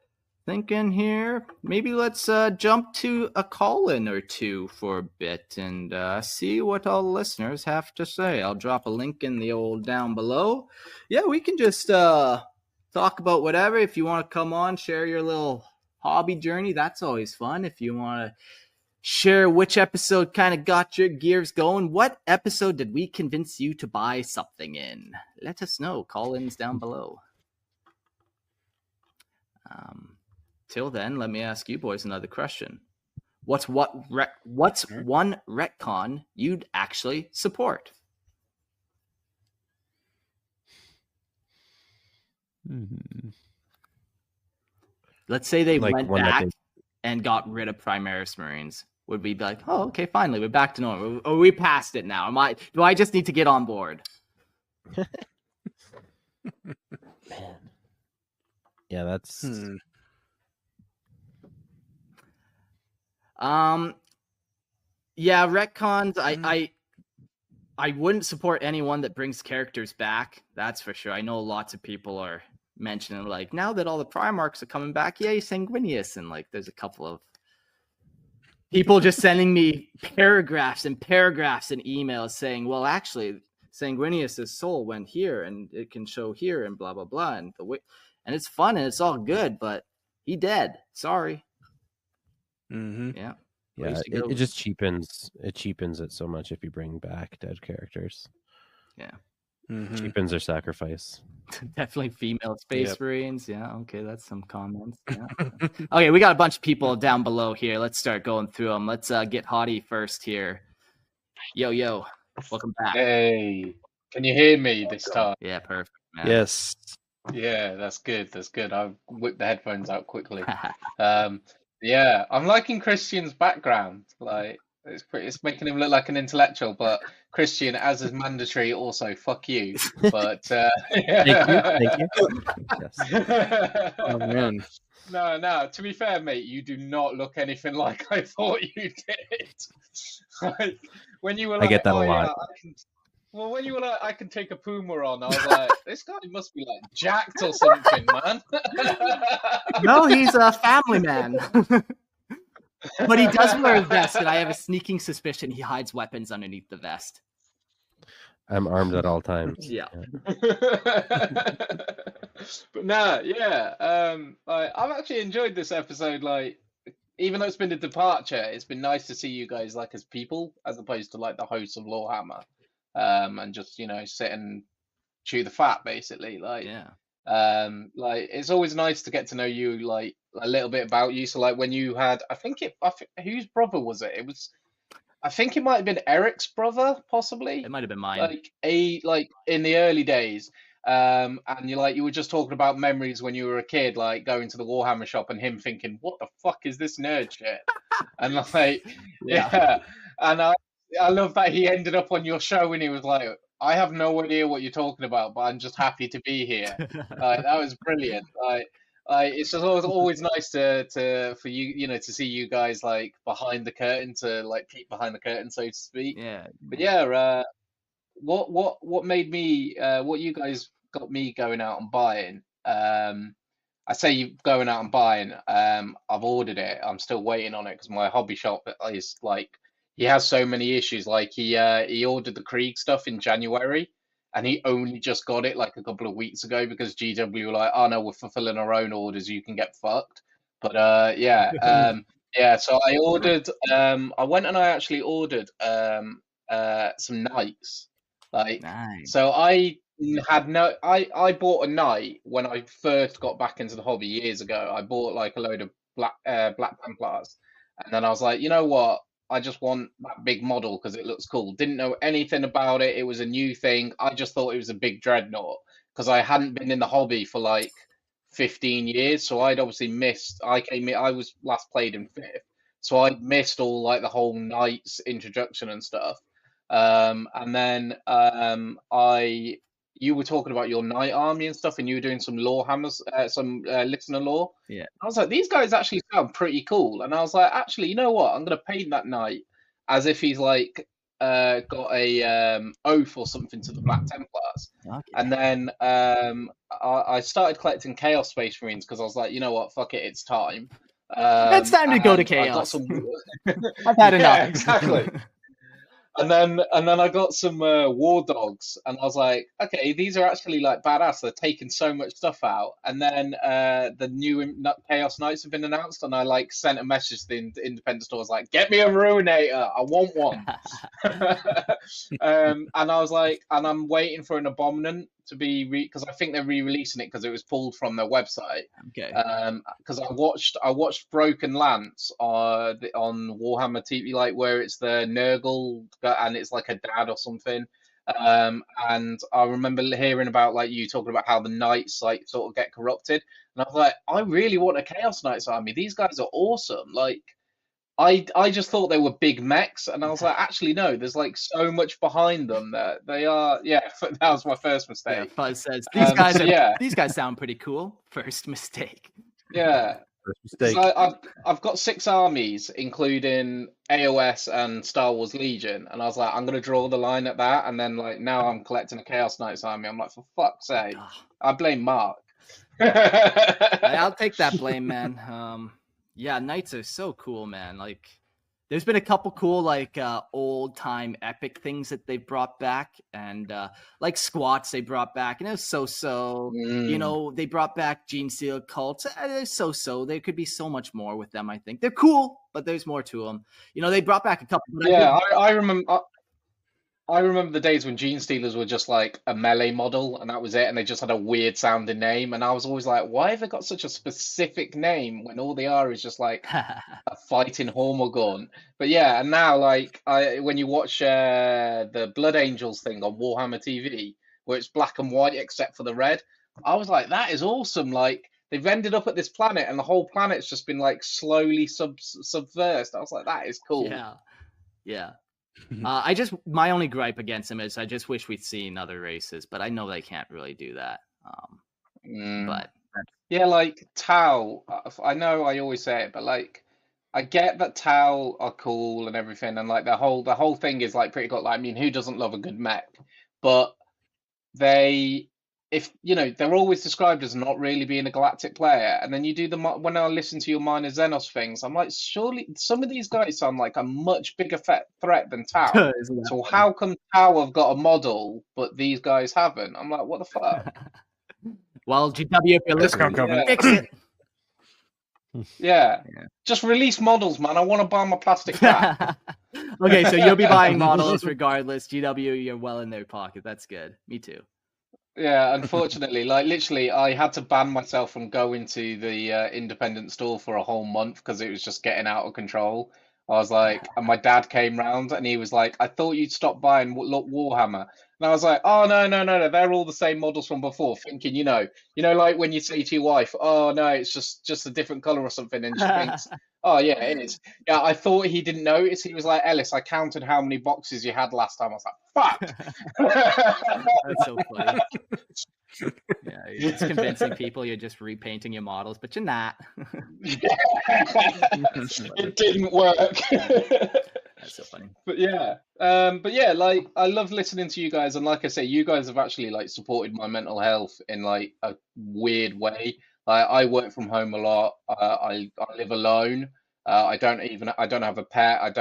thinking here. Maybe let's jump to a call-in or two for a bit and see what all the listeners have to say. I'll drop a link in the old down below. Yeah, we can just talk about whatever. If you want to come on, share your little hobby journey, that's always fun. If you want to share which episode kind of got your gears going, what episode did we convince you to buy something in? Let us know. Call-ins down below. Till then, let me ask you boys another question. What's one retcon you'd actually support? Let's say they went back and got rid of Primaris Marines. Would we be like, oh, okay, finally, we're back to normal? Or we past it now? Do I just need to get on board? Man. Yeah, that's... Yeah, retcons, I wouldn't support anyone that brings characters back. That's for sure. I know lots of people are mentioning, like, now that all the Primarchs are coming back, yay, Sanguinius. And, like, there's a couple of people just sending me paragraphs and emails saying, well, actually, Sanguinius' soul went here and it can show here and blah, blah, blah. And it's fun and it's all good, but he dead. Sorry. Yeah. Yeah, it just cheapens it so much if you bring back dead characters. Yeah. Cheapens their sacrifice. Definitely female space marines. Yeah, okay, that's some comments. Yeah. Okay, we got a bunch of people down below here. Let's start going through them. Let's get Hottie first here. Yo, welcome back. Hey, can you hear me this time? Yeah, perfect, man. Yes. Yeah, that's good. That's good. I've whipped the headphones out quickly. Yeah, I'm liking Christian's background. Like, it's making him look like an intellectual. But Christian, as is mandatory, also fuck you. But thank you. Yes. Oh man. No. To be fair, mate, you do not look anything like I thought you did. Like when you were like, I get that a lot. Well, when you were like, I can take a Puma on, I was like, this guy must be like jacked or something, man. No, he's a family man. But he does wear a vest, and I have a sneaking suspicion he hides weapons underneath the vest. I'm armed at all times. Yeah. But nah, yeah. I've actually enjoyed this episode. Like, even though it's been a departure, it's been nice to see you guys like as people, as opposed to like the hosts of Lorehammer. And just sit and chew the fat basically. Like like it's always nice to get to know you, like a little bit about you. So like when you had, I think whose brother was it? I think it might have been Eric's brother, possibly. It might have been mine. Like in the early days. And you were just talking about memories when you were a kid, like going to the Warhammer shop and him thinking, what the fuck is this nerd shit? And like yeah. And I love that he ended up on your show and he was like, I have no idea what you're talking about, but I'm just happy to be here. That was brilliant. It's just always nice for you, to see you guys like behind the curtain, to like peek behind the curtain, so to speak. Yeah. But yeah, what made me, what you guys got me going out and buying? I say you going out and buying. I've ordered it. I'm still waiting on it because my hobby shop is like. He has so many issues. Like he ordered the Krieg stuff in January, and he only just got it like a couple of weeks ago because GW were like, "Oh no, we're fulfilling our own orders. You can get fucked." But yeah. So I ordered. I went and I actually ordered some knights. Like, nice. So I had I bought a knight when I first got back into the hobby years ago. I bought like a load of Black Templars, and then I was like, you know what? I just want that big model because it looks cool. Didn't know anything about it. It was a new thing. I just thought it was a big dreadnought because I hadn't been in the hobby for like 15 years. So I'd obviously missed. I was last played in 5th, so I'd missed all like the whole Knights introduction and stuff. And then you were talking about your Knight army and stuff, and you were doing some Lorehammers, some listener lore. Yeah. I was like, these guys actually sound pretty cool. And I was like, actually, you know what? I'm gonna paint that Knight as if he's like got a oath or something to the Black Templars. Okay. And then I started collecting Chaos Space Marines because I was like, you know what? Fuck it, it's time. It's time to go to and I got Chaos. some. I've had enough. Yeah, exactly. And then I got some War Dogs, and I was like, okay, these are actually like badass. They're taking so much stuff out. And then the new Chaos Knights have been announced, and I like sent a message to the independent stores like, get me a Ruinator, I want one. And I was like, and I'm waiting for an Abominant to be because I think they're re-releasing it because it was pulled from their website. Okay. Because I watched Broken Lance on Warhammer TV, like where it's the Nurgle and it's like a dad or something. And I remember hearing about like you talking about how the Knights like sort of get corrupted, and I was like, I really want a Chaos Knights army. These guys are awesome. Like I just thought they were big mechs, and I was like, actually no, there's like so much behind them that they are. Yeah, that was my first mistake. Yeah, Fuzz says these guys so, yeah. these guys sound pretty cool. First mistake. Yeah. First mistake. So I've got 6 armies, including AOS and Star Wars Legion, and I was like, I'm gonna draw the line at that, and then like now I'm collecting a Chaos Knights army. I'm like, for fuck's sake, I blame Mark. I'll take that blame, man. Yeah, Knights are so cool, man. Like, there's been a couple cool, like, old time epic things that they've brought back, and like squats they brought back, and it was so. You know, they brought back Gene Steel cults. They're so. There could be so much more with them. I think they're cool, but there's more to them. You know, they brought back a couple. Yeah, I remember. I remember the days when Gene Stealers were just like a melee model, and that was it, and they just had a weird sounding name, and I was always like, why have they got such a specific name when all they are is just like a fighting Hormogaunt? But yeah, and now like when you watch the Blood Angels thing on Warhammer TV, where it's black and white except for the red, I was like, that is awesome. Like they've ended up at this planet, and the whole planet's just been like slowly subversed. I was like, that is cool. Yeah. My only gripe against them is I just wish we'd seen other races, but I know they can't really do that. But yeah, like Tau, I know I always say it, but like I get that Tau are cool and everything, and like the whole thing is like pretty cool. Like, I mean, who doesn't love a good mech? But if you know, they're always described as not really being a galactic player, and then you do when I listen to your Minor Xenos things, I'm like, surely some of these guys sound like a much bigger threat than Tau. So how come Tau have got a model but these guys haven't? I'm like, what the fuck? Well, GW, if you're listening, fix it. Yeah, just release models, man. I want to buy my plastic crap. Okay, so you'll be buying models regardless. GW, you're well in their pocket. That's good. Me too. Yeah, unfortunately, like literally, I had to ban myself from going to the independent store for a whole month because it was just getting out of control. I was like, and my dad came round and he was like, I thought you'd stop buying Warhammer. And I was like, oh, no, they're all the same models from before, thinking, you know, like when you say to your wife, oh, no, it's just a different color or something. And she thinks, oh, yeah, it is. Yeah, I thought he didn't notice. He was like, Ellis, I counted how many boxes you had last time. I was like, fuck. That's so funny. Yeah, you're just convincing people you're just repainting your models, but you're not. It didn't work. That's so funny. But yeah, like I love listening to you guys, and like I say, you guys have actually like supported my mental health in like a weird way. I work from home a lot. I live alone. I don't have a pet.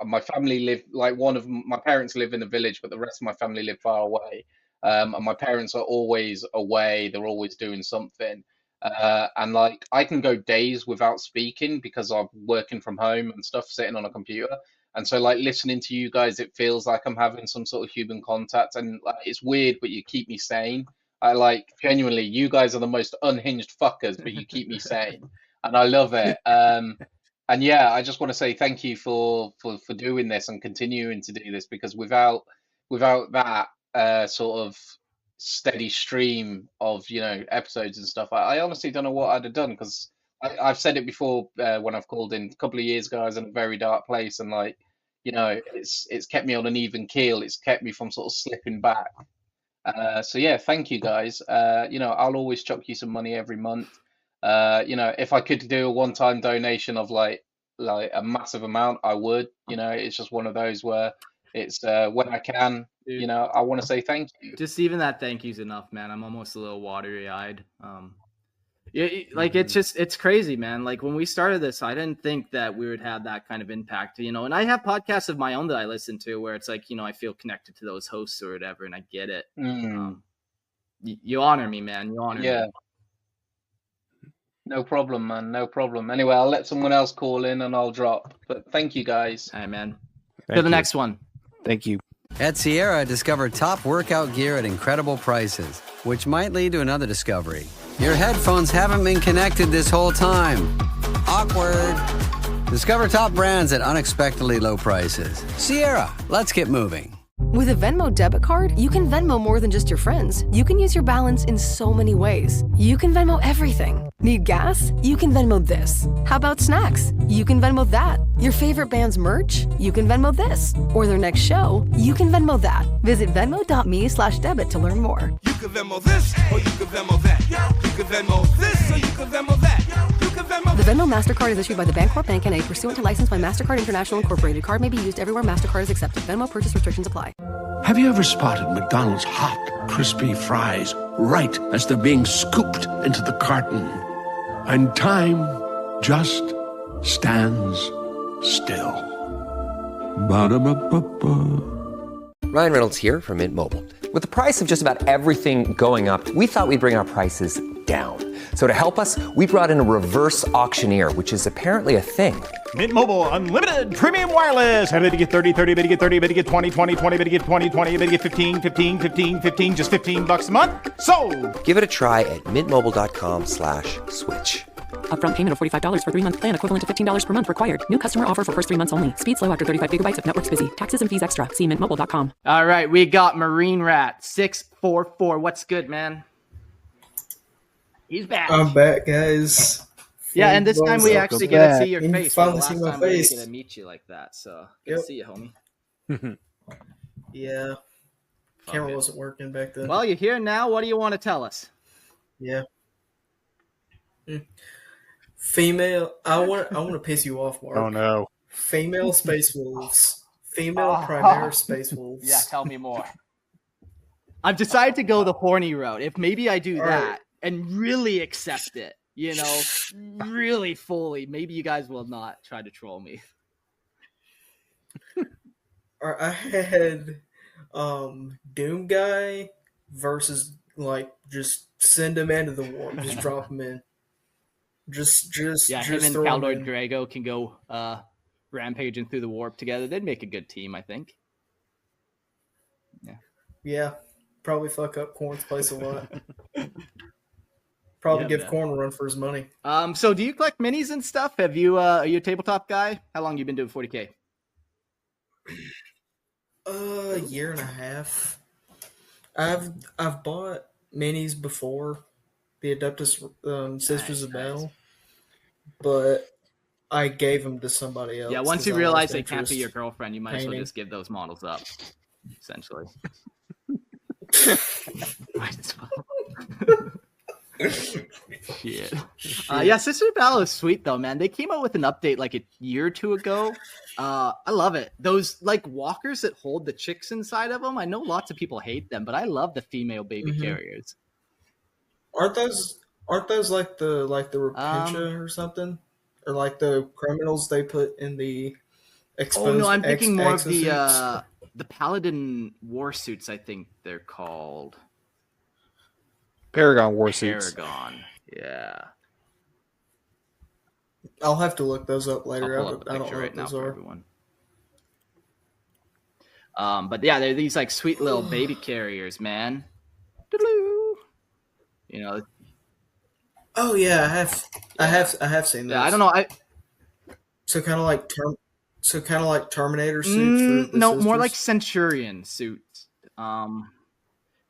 My family live like one of my parents live in a village, but the rest of my family live far away. And my parents are always away. They're always doing something. And like I can go days without speaking because I'm working from home and stuff, sitting on a computer. And so like listening to you guys, it feels like I'm having some sort of human contact, and like, it's weird, but you keep me sane. I like genuinely, you guys are the most unhinged fuckers, but you keep me sane, and I love it. And yeah, I just want to say thank you for doing this and continuing to do this, because without that sort of steady stream of episodes and stuff, I honestly don't know what I'd have done, because I've said it before when I've called in a couple of years ago. I was in a very dark place, and it's kept me on an even keel. It's kept me from sort of slipping back. So yeah, thank you guys. I'll always chuck you some money every month. If I could do a one-time donation of like a massive amount, I would. It's just one of those where it's when I can. Dude. I want to say thank you. Just even that thank you's enough, man. I'm almost a little watery-eyed. Yeah, like it's crazy, man. Like when we started this, I didn't think that we would have that kind of impact, and I have podcasts of my own that I listen to where it's like, I feel connected to those hosts or whatever, and I get it. You honor me, man. You honor me. No problem, man. No problem. Anyway, I'll let someone else call in and I'll drop. But thank you, guys. All right, man. To the next one. Thank you. At Sierra, discover top workout gear at incredible prices, which might lead to another discovery. Your headphones haven't been connected this whole time. Awkward. Discover top brands at unexpectedly low prices. Sierra, let's get moving. With a Venmo debit card, you can Venmo more than just your friends. You can use your balance in so many ways. You can Venmo everything. Need gas? You can Venmo this. How about snacks? You can Venmo that. Your favorite band's merch? You can Venmo this. Or their next show? You can Venmo that. Visit venmo.me/debit to learn more. You can Venmo this, or you can Venmo that. You can Venmo this, or you can Venmo that. You can Venmo. The Venmo MasterCard is issued by the Bancorp Bank N.A. pursuant to license by MasterCard International Incorporated. Card may be used everywhere MasterCard is accepted. Venmo purchase restrictions apply. Have you ever spotted McDonald's hot, crispy fries right as they're being scooped into the carton? And time just stands still. Ba-da-ba-ba-ba. Ryan Reynolds here from Mint Mobile. With the price of just about everything going up, we thought we'd bring our prices down. So to help us, we brought in a reverse auctioneer, which is apparently a thing. Mint Mobile Unlimited Premium Wireless. How to get 30, 30, bit to get 30, bit to get 20, 20, 20, bit to get 20, 20, bit to get 15, 15, 15, 15, just $15 a month? Sold! Give it a try at mintmobile.com/switch. Upfront payment of $45 for 3-month plan, equivalent to $15 per month required. New customer offer for first 3 months only. Speed slow after 35 gigabytes if network's busy. Taxes and fees extra. See mintmobile.com. All right, we got Marine Rat 644. What's good, man? He's back. I'm back, guys. Yeah, and this time we actually get to see your face. Finally last see my time we face. didn't get to meet you like that, so good to see you, homie. Yeah. Camera wasn't working back then. Well, you're here now. What do you want to tell us? Yeah. Female. I want to piss you off, Mark. Oh no. Female space wolves. Female primary space wolves. Yeah, tell me more. I've decided to go the horny route. If maybe I do that and really accept it, really fully, maybe you guys will not try to troll me. I had Doom Guy versus just send him into the warp. Just drop him in. Just him and throw him Caldor in. Drago can go rampaging through the warp together. They'd make a good team, I think. Yeah. Probably fuck up Korn's place a lot. Probably give Korn a run for his money. So do you collect minis and stuff? Have you are you a tabletop guy? How long you been doing 40K? A year and a half. I've bought minis before, the Adeptus Sisters of Battle, but I gave them to somebody else. Yeah, once 'cause you I realize lost they can't be interest your girlfriend, you might as well painting. just give those models up, essentially. Might as well. Shit. Yeah, Sister of Battle is sweet though, man. They came out with an update like a year or two ago. I love it. Those walkers that hold the chicks inside of them. I know lots of people hate them, but I love the female baby carriers. Aren't those like the Repentia or something, or like the criminals they put in the exposed? Oh no, I'm thinking more of exosuits? the Paladin war suits. I think they're called Paragon war suits. Paragon. Yeah. I'll have to look those up later. I'll pull up a I don't picture know right what now those for are. everyone. But yeah, they're these sweet little baby carriers, man. Doodaloo. Oh yeah, I have seen those. Yeah, I don't know. So kind of like Terminator suits. For the no, more sisters? like Centurion suits.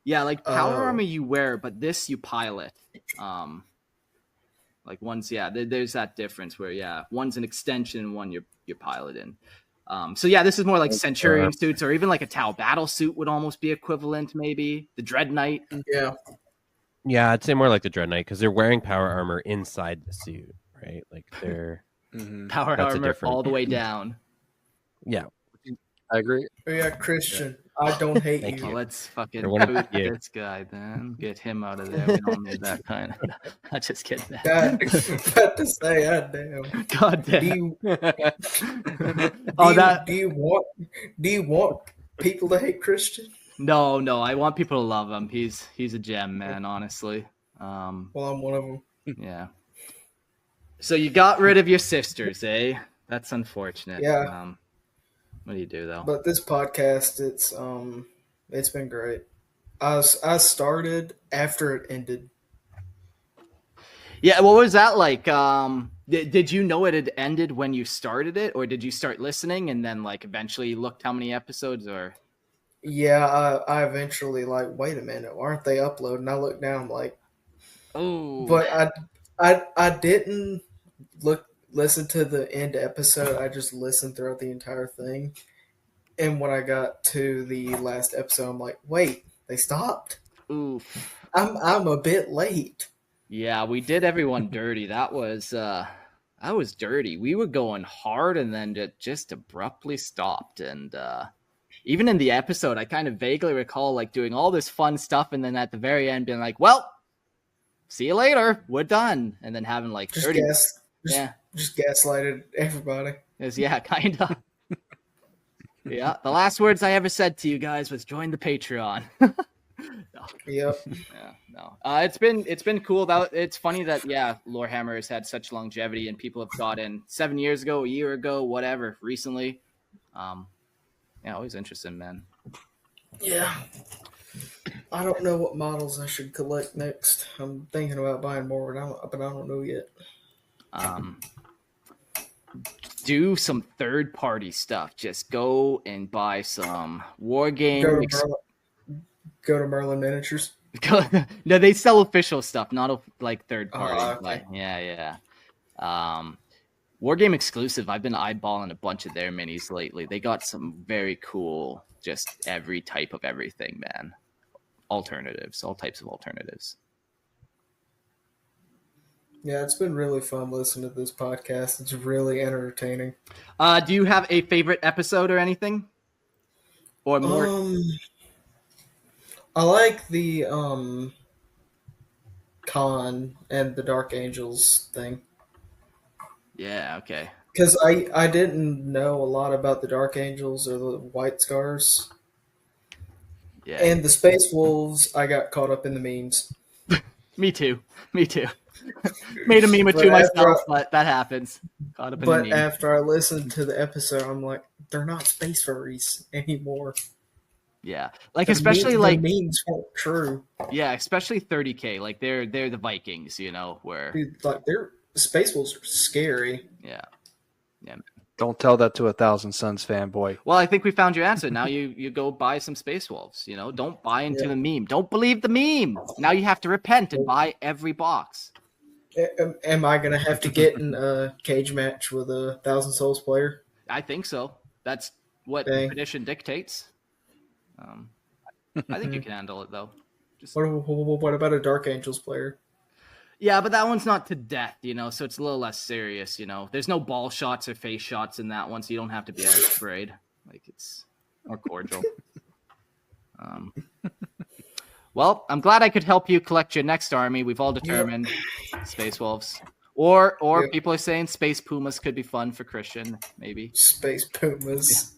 Yeah, like power Oh. armor you wear, but this you pilot. Like one's there's that difference where one's an extension and one you're piloting. So yeah, this is more like Centurion suits, or even like a Tau battle suit would almost be equivalent, maybe the Dread Knight. Yeah. Yeah, I'd say more like the Dread Knight because they're wearing power armor inside the suit, right? Like they're Power that's a armor different- all the way down. Yeah, I agree. Oh, yeah, Christian, I don't hate Thank you. Well, let's fucking They're one of boot the- this guy then. Get him out of there. We don't need that kind of. I just kidding. God, about to say, God damn. God damn. Do you want people to hate Christian? No, I want people to love him. He's a gem, man. Honestly. Well, I'm one of them. Yeah. So you got rid of your sisters, eh? That's unfortunate. Yeah. What do you do though? But this podcast, it's been great. I started after it ended. Yeah, what was that like? Did you know it had ended when you started it, or did you start listening and then like eventually looked how many episodes? Or Yeah, I eventually wait a minute, aren't they uploading? I looked down, I'm like, oh, but I didn't listen to the end episode. I just listened throughout the entire thing. And when I got to the last episode, I'm like, wait, they stopped? Oof. I'm a bit late. Yeah, we did everyone dirty. That was dirty. We were going hard and then it just abruptly stopped. And even in the episode, I kind of vaguely recall like doing all this fun stuff and then at the very end being like, well, see you later. We're done. And then having like 30 Just gaslighted everybody. Kind of. Yeah, the last words I ever said to you guys was join the Patreon. No. Yep. Yeah, no. It's been cool. It's funny that Lorehammer has had such longevity and people have gotten 7 years ago, a year ago, whatever, recently. Always interesting, man. Yeah. I don't know what models I should collect next. I'm thinking about buying more, but I don't know yet. Do some third-party stuff. Just go and buy some war game. Go to Merlin Miniatures. No, they sell official stuff, not like third-party. Okay. But yeah. War game exclusive. I've been eyeballing a bunch of their minis lately. They got some very cool, just every type of everything, man. Alternatives, all types of alternatives. Yeah, it's been really fun listening to this podcast. It's really entertaining. Do you have a favorite episode or anything? Or more? I like the Khan and the Dark Angels thing. Yeah, okay. Because I didn't know a lot about the Dark Angels or the White Scars. Yeah. And the Space Wolves, I got caught up in the memes. Me too. Made a meme or two myself, but that happens. Caught up in the meme. After I listened to the episode, I'm like, they're not space furries anymore. Yeah, like especially the memes weren't true. Yeah, especially 30K. Like they're the Vikings, where Dude, their Space Wolves are scary. Yeah. Don't tell that to a Thousand Suns fanboy. Well, I think we found your answer. Now you go buy some Space Wolves. Don't buy into the meme. Don't believe the meme. Now you have to repent and buy every box. Am I gonna have to get in a cage match with a Thousand Souls player? I think so. That's what tradition dictates. I think you can handle it though. What about a Dark Angels player? Yeah, but that one's not to death, so it's a little less serious, There's no ball shots or face shots in that one, so you don't have to be as afraid. Like, it's more cordial. Well, I'm glad I could help you collect your next army. We've all determined Space Wolves. Or people are saying Space Pumas could be fun for Christian, maybe. Space Pumas.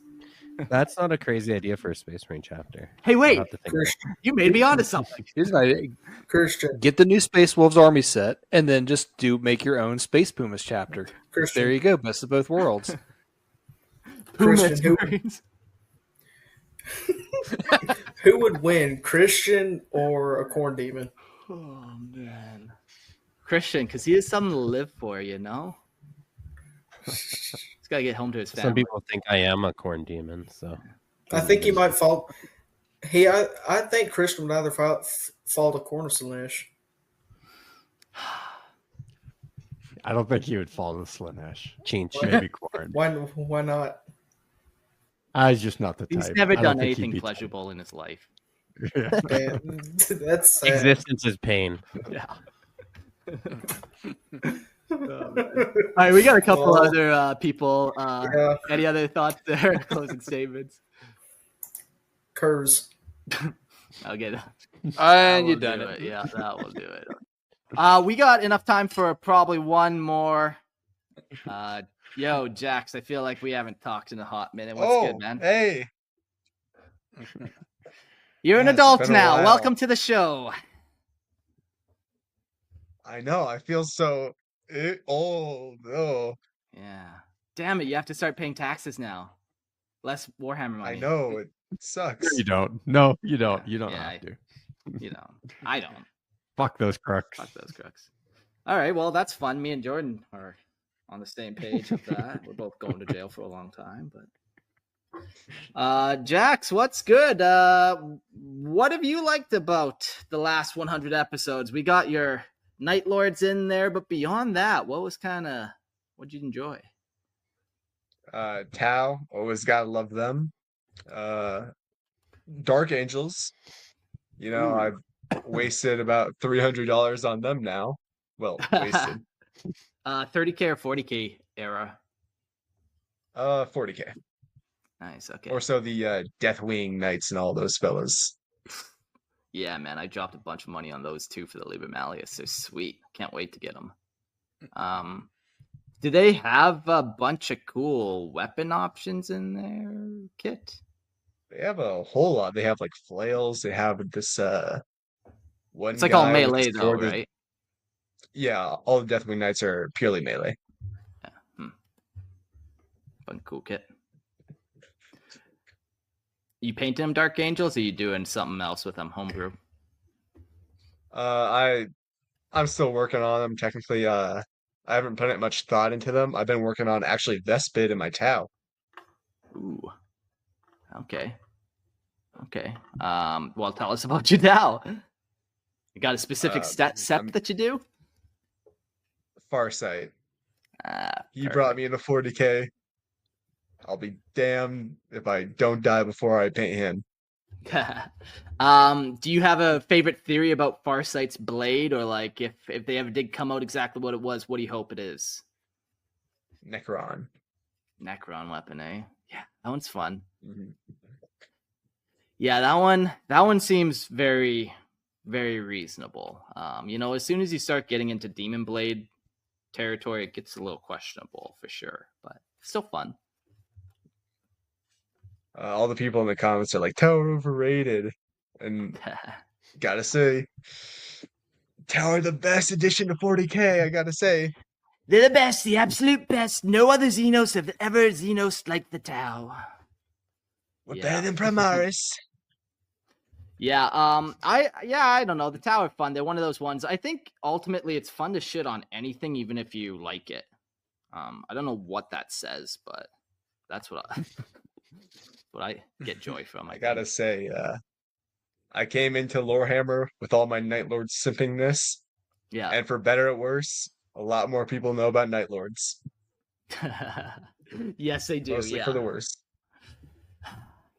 That's not a crazy idea for a Space Marine chapter. Hey, wait. Christian. You made me onto something. Here's an idea. Christian. Get the new Space Wolves army set, and then just make your own Space Pumas chapter. Christian. There you go. Best of both worlds. Christian, who would win, Christian or a Corn Demon? Oh, man. Christian, because he has something to live for, He's got to get home to his family. Some people think I am a corn demon, so I think he might fall. I think Christian would either fall to corner Slanesh. I don't think he would fall to Slanesh. Change. Maybe Corn. Why not? He's just not the type. He's never I don't done think he'd anything be pleasurable in his life. That's sad. Existence is pain. Yeah. All right, we got a couple other people. Any other thoughts there? Closing statements. Curse. Okay. And you done it. Yeah, that will do it. We got enough time for probably one more. Yo, Jax, I feel like we haven't talked in a hot minute. What's good, man? Hey. You're an Yeah, it's adult been a now. while. Welcome to the show. I know. I feel so old. Oh. Yeah. Damn it, you have to start paying taxes now. Less Warhammer money. I know. It sucks. You don't. No, you don't. You don't have to. You know, I don't. Fuck those crooks. Fuck those crooks. All right, well, that's fun. Me and Jordan are on the same page with that. We're both going to jail for a long time, but Jax, what's good? What have you liked about the last 100 episodes? We got your Night Lords in there, but beyond that, what'd you enjoy? Tau, always gotta love them. Dark Angels. You know, Ooh. I've wasted about $300 on them now. Well, wasted. 30K or 40K era? 40K. Nice, okay. Or so the Deathwing Knights and all those fellas. Yeah, man, I dropped a bunch of money on those two for the Liber Malleus. They're sweet. Can't wait to get them. Do they have a bunch of cool weapon options in their kit? They have a whole lot. They have like flails. They have this one. It's like all guy with melee this though, sword that- right? Yeah, all the Deathwing Knights are purely melee. Fun, cool kit. You painting them Dark Angels, or you doing something else with them, homebrew? I'm still working on them. Technically, I haven't put much thought into them. I've been working on actually Vespid in my Tau. Ooh. Okay. Well, tell us about you now. You got a specific set that you do? Farsight. He Perfect. brought me into 40K. I'll be damned if I don't die before I paint him. Do you have a favorite theory about Farsight's blade, or like if they ever did come out exactly what it was, what do you hope it is? Necron weapon, eh? Yeah, that one's fun. Mm-hmm. Yeah, that one seems very, very reasonable. As soon as you start getting into Demon Blade territory, it gets a little questionable for sure, but still fun. All the people in the comments are like, Tower overrated. And gotta say, Tower the best addition to 40K, I gotta say. They're the best, the absolute best. No other Xenos have ever Xenos like the Tau. We're better than Primaris. Yeah, I don't know. The Tau are fun. They're one of those ones. I think ultimately it's fun to shit on anything, even if you like it. I don't know what that says, but that's what I get joy from. I gotta say, I came into Lorehammer with all my Night Lord simpingness. Yeah. And for better or worse, a lot more people know about Night Lords. Yes, they do. Mostly for the worst.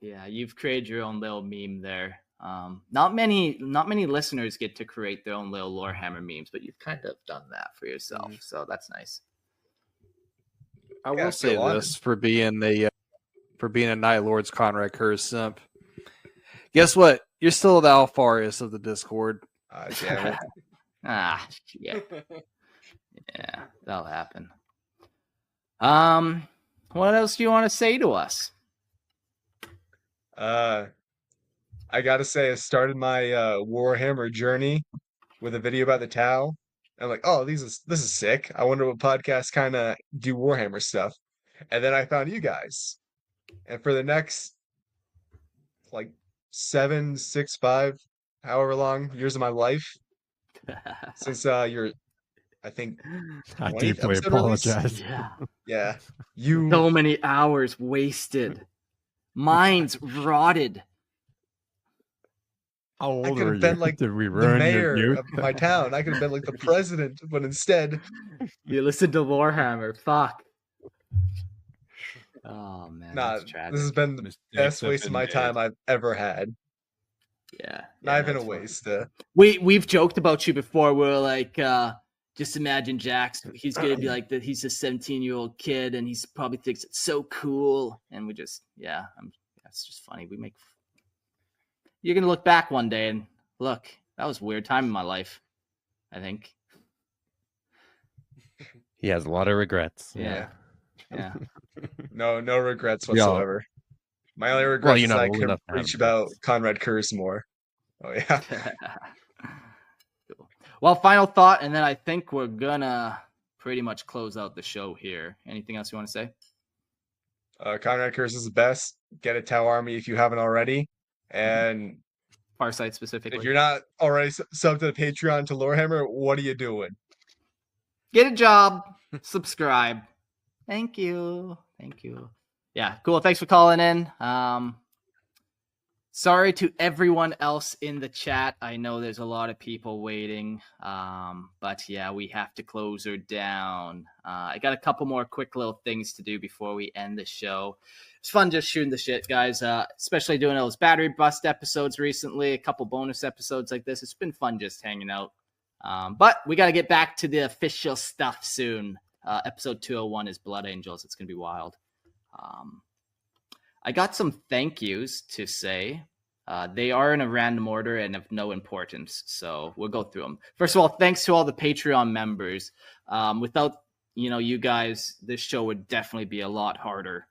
Yeah, you've created your own little meme there. Not many listeners get to create their own little Lorehammer memes, but you've kind of done that for yourself, so that's nice. I will say this for being a Night Lord's Conrad Curse simp. Guess what? You're still the Alpharius of the Discord. Damn it. Yeah. Yeah, that'll happen. What else do you want to say to us? I gotta say, I started my Warhammer journey with a video about the Tau. I'm like, oh, this is sick. I wonder what podcasts kind of do Warhammer stuff. And then I found you guys. And for the next like 7, 6, 5, however long years of my life, since you're, I think, I 20th deeply episode release? apologize. Yeah. You So many hours wasted. Minds rotted. How I old could were have you? been like Did we the ruin your mayor youth? of my town. I could have been like the president, but instead, You listen to Lorehammer. Fuck. Oh man, nah, that's this tragic. has been the Mistakes best have waste of been my made. time I've ever had. Yeah, Not no, even a it's fine. waste. We've joked about you before. We're like, just imagine Jax. He's gonna be like that. He's a 17-year-old kid, and he's probably thinks it's so cool. And we just, that's just funny. You're gonna look back one day and look, that was a weird time in my life. I think. He has a lot of regrets. Yeah. No regrets We all- whatsoever. My only Well, regrets you're is not I old couldn't enough to have preach about Conrad Kurz more. Oh yeah. Cool. Well, final thought, and then I think we're gonna pretty much close out the show here. Anything else you want to say? Conrad Kurz is the best. Get a Tau Army if you haven't already. And Farsight specifically. if you're not already subbed to the Patreon to Lorehammer, what are you doing? Get a job, subscribe. Thank you. Yeah, cool. Thanks for calling in. Sorry to everyone else in the chat. I know there's a lot of people waiting. But yeah, we have to close her down. I got a couple more quick little things to do before we end the show. It's fun just shooting the shit, guys. Especially doing those battery bust episodes recently, a couple bonus episodes like this. It's been fun just hanging out. But we got to get back to the official stuff soon. Episode 201 is Blood Angels. It's going to be wild. I got some thank yous to say. They are in a random order and of no importance, so we'll go through them. First of all, thanks to all the Patreon members. Without you guys, this show would definitely be a lot harder.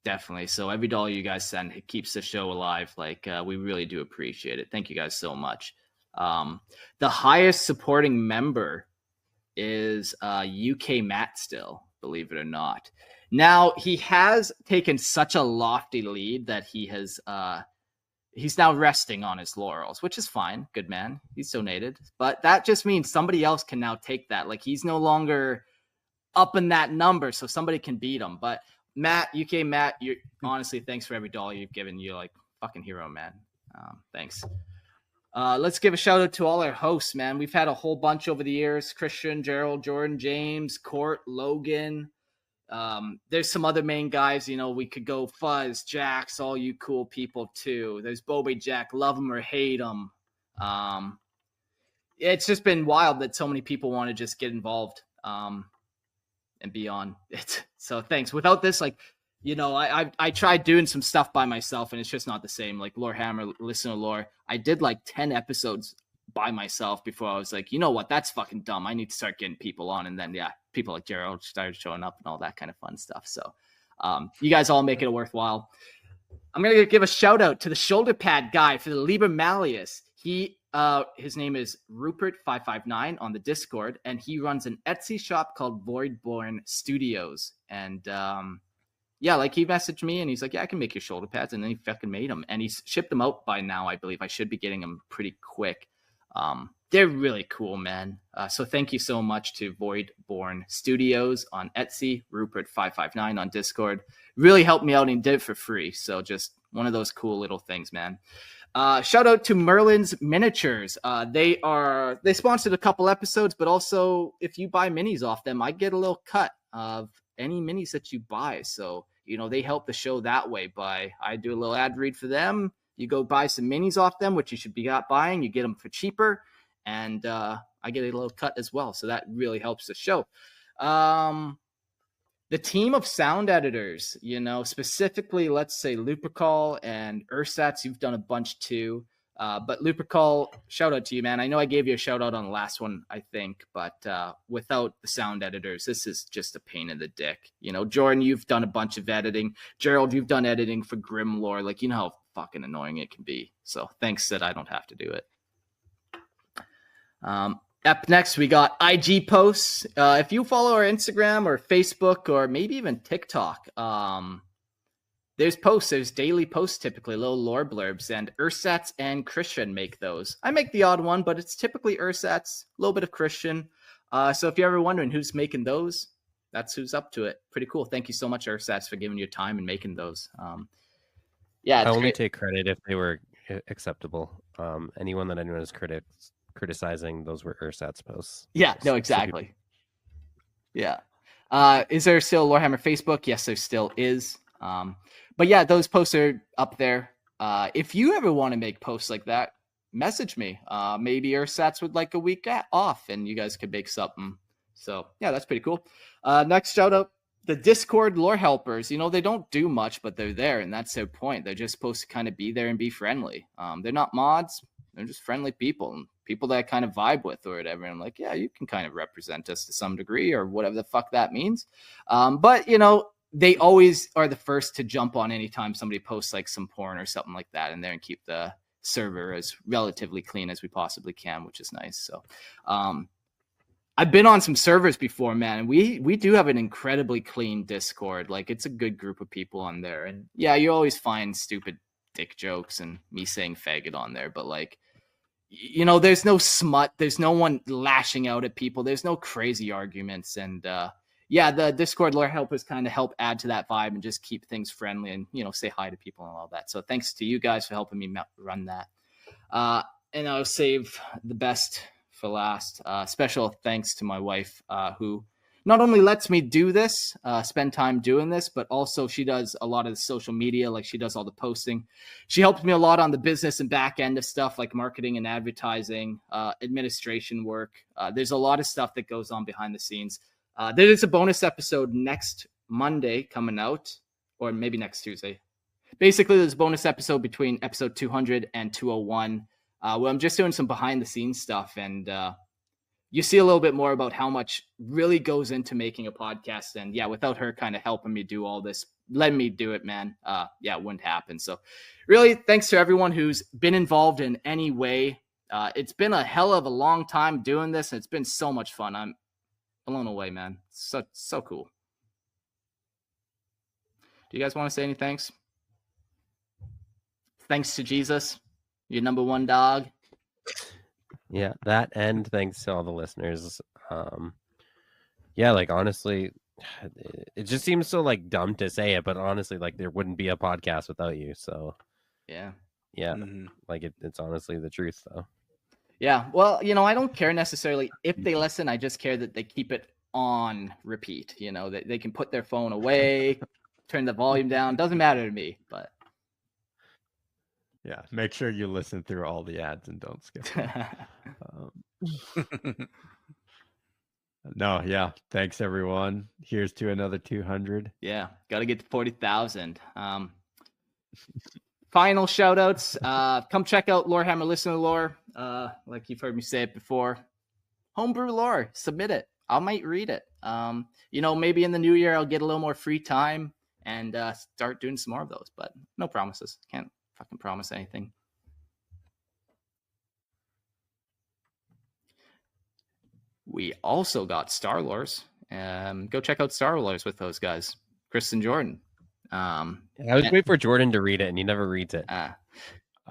Definitely. So every dollar you guys send, it keeps the show alive. We really do appreciate it. Thank you guys so much. The highest supporting member is UK Matt still, believe it or not. Now, he has taken such a lofty lead that he's now resting on his laurels, which is fine. Good man. He's donated. But that just means somebody else can now take that. He's no longer up in that number, so somebody can beat him. But Matt, UK Matt, you honestly, thanks for every dollar you've given. You're like fucking hero, man. Thanks. Let's give a shout out to all our hosts, man. We've had a whole bunch over the years. Christian, Gerald, Jordan, James, Court, Logan. There's some other main guys, we could go Fuzz, Jax, all you cool people too. There's Bobby Jack, love him or hate him. It's just been wild that so many people want to just get involved and be on it. So thanks. Without this, I tried doing some stuff by myself and it's just not the same. Like Lorehammer, Listen to Lore. I did 10 episodes by myself before I was like, you know what, that's fucking dumb. I need to start getting people on. And then, people like Gerald started showing up and all that kind of fun stuff. So you guys all make it worthwhile. I'm going to give a shout out to the shoulder pad guy for the Liber Malleus. His name is Rupert559 on the Discord, and he runs an Etsy shop called Voidborn Studios. And he messaged me and he's like, yeah, I can make your shoulder pads. And then he fucking made them and he's shipped them out by now. I believe I should be getting them pretty quick. They're really cool, man. So thank you so much to Voidborn Studios on Etsy, Rupert559 on Discord. Really helped me out and did it for free. So just one of those cool little things, man. Shout out to Merlin's Miniatures. They sponsored a couple episodes, but also if you buy minis off them, I get a little cut of any minis that you buy. So, they help the show that way I do a little ad read for them. You go buy some minis off them, which you should be buying. You get them for cheaper. And I get a little cut as well. So that really helps the show. The team of sound editors, specifically, let's say Lupercal and Ursats, you've done a bunch too. But Lupercal, shout out to you, man. I know I gave you a shout out on the last one, I think. But without the sound editors, this is just a pain in the dick. Jordan, you've done a bunch of editing. Gerald, you've done editing for Grimlore. You know how fucking annoying it can be. So thanks that I don't have to do it. Up next, we got IG posts. If you follow our Instagram or Facebook or maybe even TikTok, there's posts. There's daily posts, typically little lore blurbs, and Ursats and Christian make those. I make the odd one, but it's typically Ursats, a little bit of Christian. So if you're ever wondering who's making those, that's who's up to it. Pretty cool. Thank you so much, Ursats, for giving your time and making those. I only take credit if they were acceptable. Anyone that anyone is criticizing, those were Ursat's posts. Yeah, no, So exactly. Yeah. Is there still Lorehammer Facebook? Yes, there still is. But yeah, those posts are up there. If you ever want to make posts like that, message me. Maybe Ursats would like a week off and you guys could make something. So yeah, that's pretty cool. Next shout out, the Discord lore helpers. You know, they don't do much, but they're there, and that's their point. They're just supposed to kind of be there and be friendly. They're not mods. They're just friendly people and people that I kind of vibe with or whatever. And I'm like, yeah, you can kind of represent us to some degree or whatever the fuck that means. But, you know, they always are the first to jump on anytime somebody posts like some porn or something like that in there and keep the server as relatively clean as we possibly can, which is nice. So I've been on some servers before, man. And we do have an incredibly clean Discord. Like, it's a good group of people on there. And yeah, you always find stupid dick jokes and me saying faggot on there, but like, you know, there's no smut, there's no one lashing out at people, there's no crazy arguments. And yeah, the Discord lore helpers kind of help add to that vibe and just keep things friendly and, you know, say hi to people and all that. So thanks to you guys for helping me run that. And I'll save the best for last. Special thanks to my wife, who not only lets me do this, spend time doing this, but also she does a lot of the social media. Like, she does all the posting. She helps me a lot on the business and back end of stuff like marketing and advertising, administration work. There's a lot of stuff that goes on behind the scenes. There is a bonus episode next Monday coming out, or maybe next Tuesday. Basically, there's a bonus episode between episode 200 and 201, where I'm just doing some behind the scenes stuff. And you see a little bit more about how much really goes into making a podcast. And yeah, without her kind of helping me do all this, letting me do it, man, yeah, it wouldn't happen. So really, thanks to everyone who's been involved in any way. It's been a hell of a long time doing this, and it's been so much fun. I'm blown away, man. So cool. Do you guys want to say any thanks? Thanks to Jesus, your number one dog. Yeah, that, and thanks to all the listeners. Yeah, like, honestly, it just seems so like dumb to say it, but honestly, like, there wouldn't be a podcast without you. So yeah, like it's honestly the truth, though. Yeah, well, you know, I don't care necessarily if they listen. I just care that they keep it on repeat. You know, that they can put their phone away, turn the volume down. Doesn't matter to me, but yeah, make sure you listen through all the ads and don't skip them. No, yeah, thanks everyone. Here's to another 200. Yeah, got to get to 40,000. Final shout outs. Come check out Lorehammer Listener Lore. Like you've heard me say it before. Homebrew lore, submit it. I might read it. You know, maybe in the new year I'll get a little more free time and start doing some more of those, but no promises. Can't fucking promise anything. We also got Star Lores. Go check out Star Lores with those guys, Chris and Jordan. I was waiting for Jordan to read it, and he never reads it.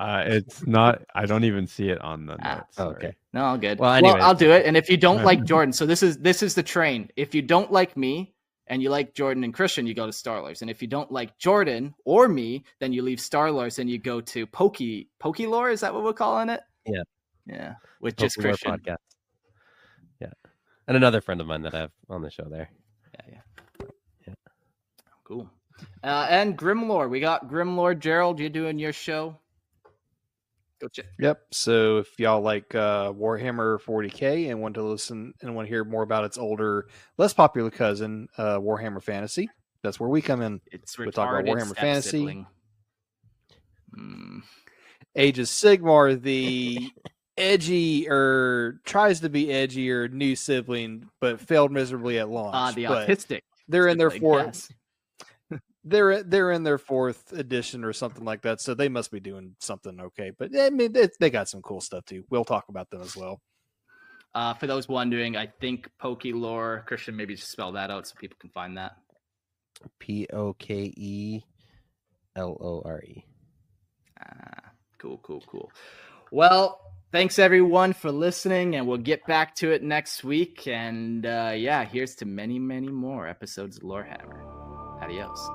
It's not. I don't even see it on the notes. Oh, okay. No, all good. Well, anyways. I'll do it. And if you don't like Jordan, so this is the train. If you don't like me and you like Jordan and Christian, you go to Star Lores. And if you don't like Jordan or me, then you leave Star Lores and you go to Pokey Lore. Is that what we're calling it? Yeah. Yeah. With just Pokey Lore Christian. podcast. Yeah. And another friend of mine that I have on the show there. Yeah. Cool. And Grimlore. We got Grimlore. Gerald, you doing your show? Go check. Yep. So if y'all like Warhammer 40K and want to listen and want to hear more about its older, less popular cousin, Warhammer Fantasy, that's where we come in. We'll talk about Warhammer Fantasy. Sibling. Age of Sigmar, the edgy or tries to be edgier new sibling, but failed miserably at launch. The But autistic. They're in their sibling, fourth. yes. They're in their fourth edition or something like that, so they must be doing something okay. But I mean, they got some cool stuff too. We'll talk about them as well. For those wondering, I think Pokey Lore. Christian, maybe just spell that out so people can find that. Pokelore. Cool. Well, thanks everyone for listening, and we'll get back to it next week. And yeah, here's to many, many more episodes of Lorehammer. Adios.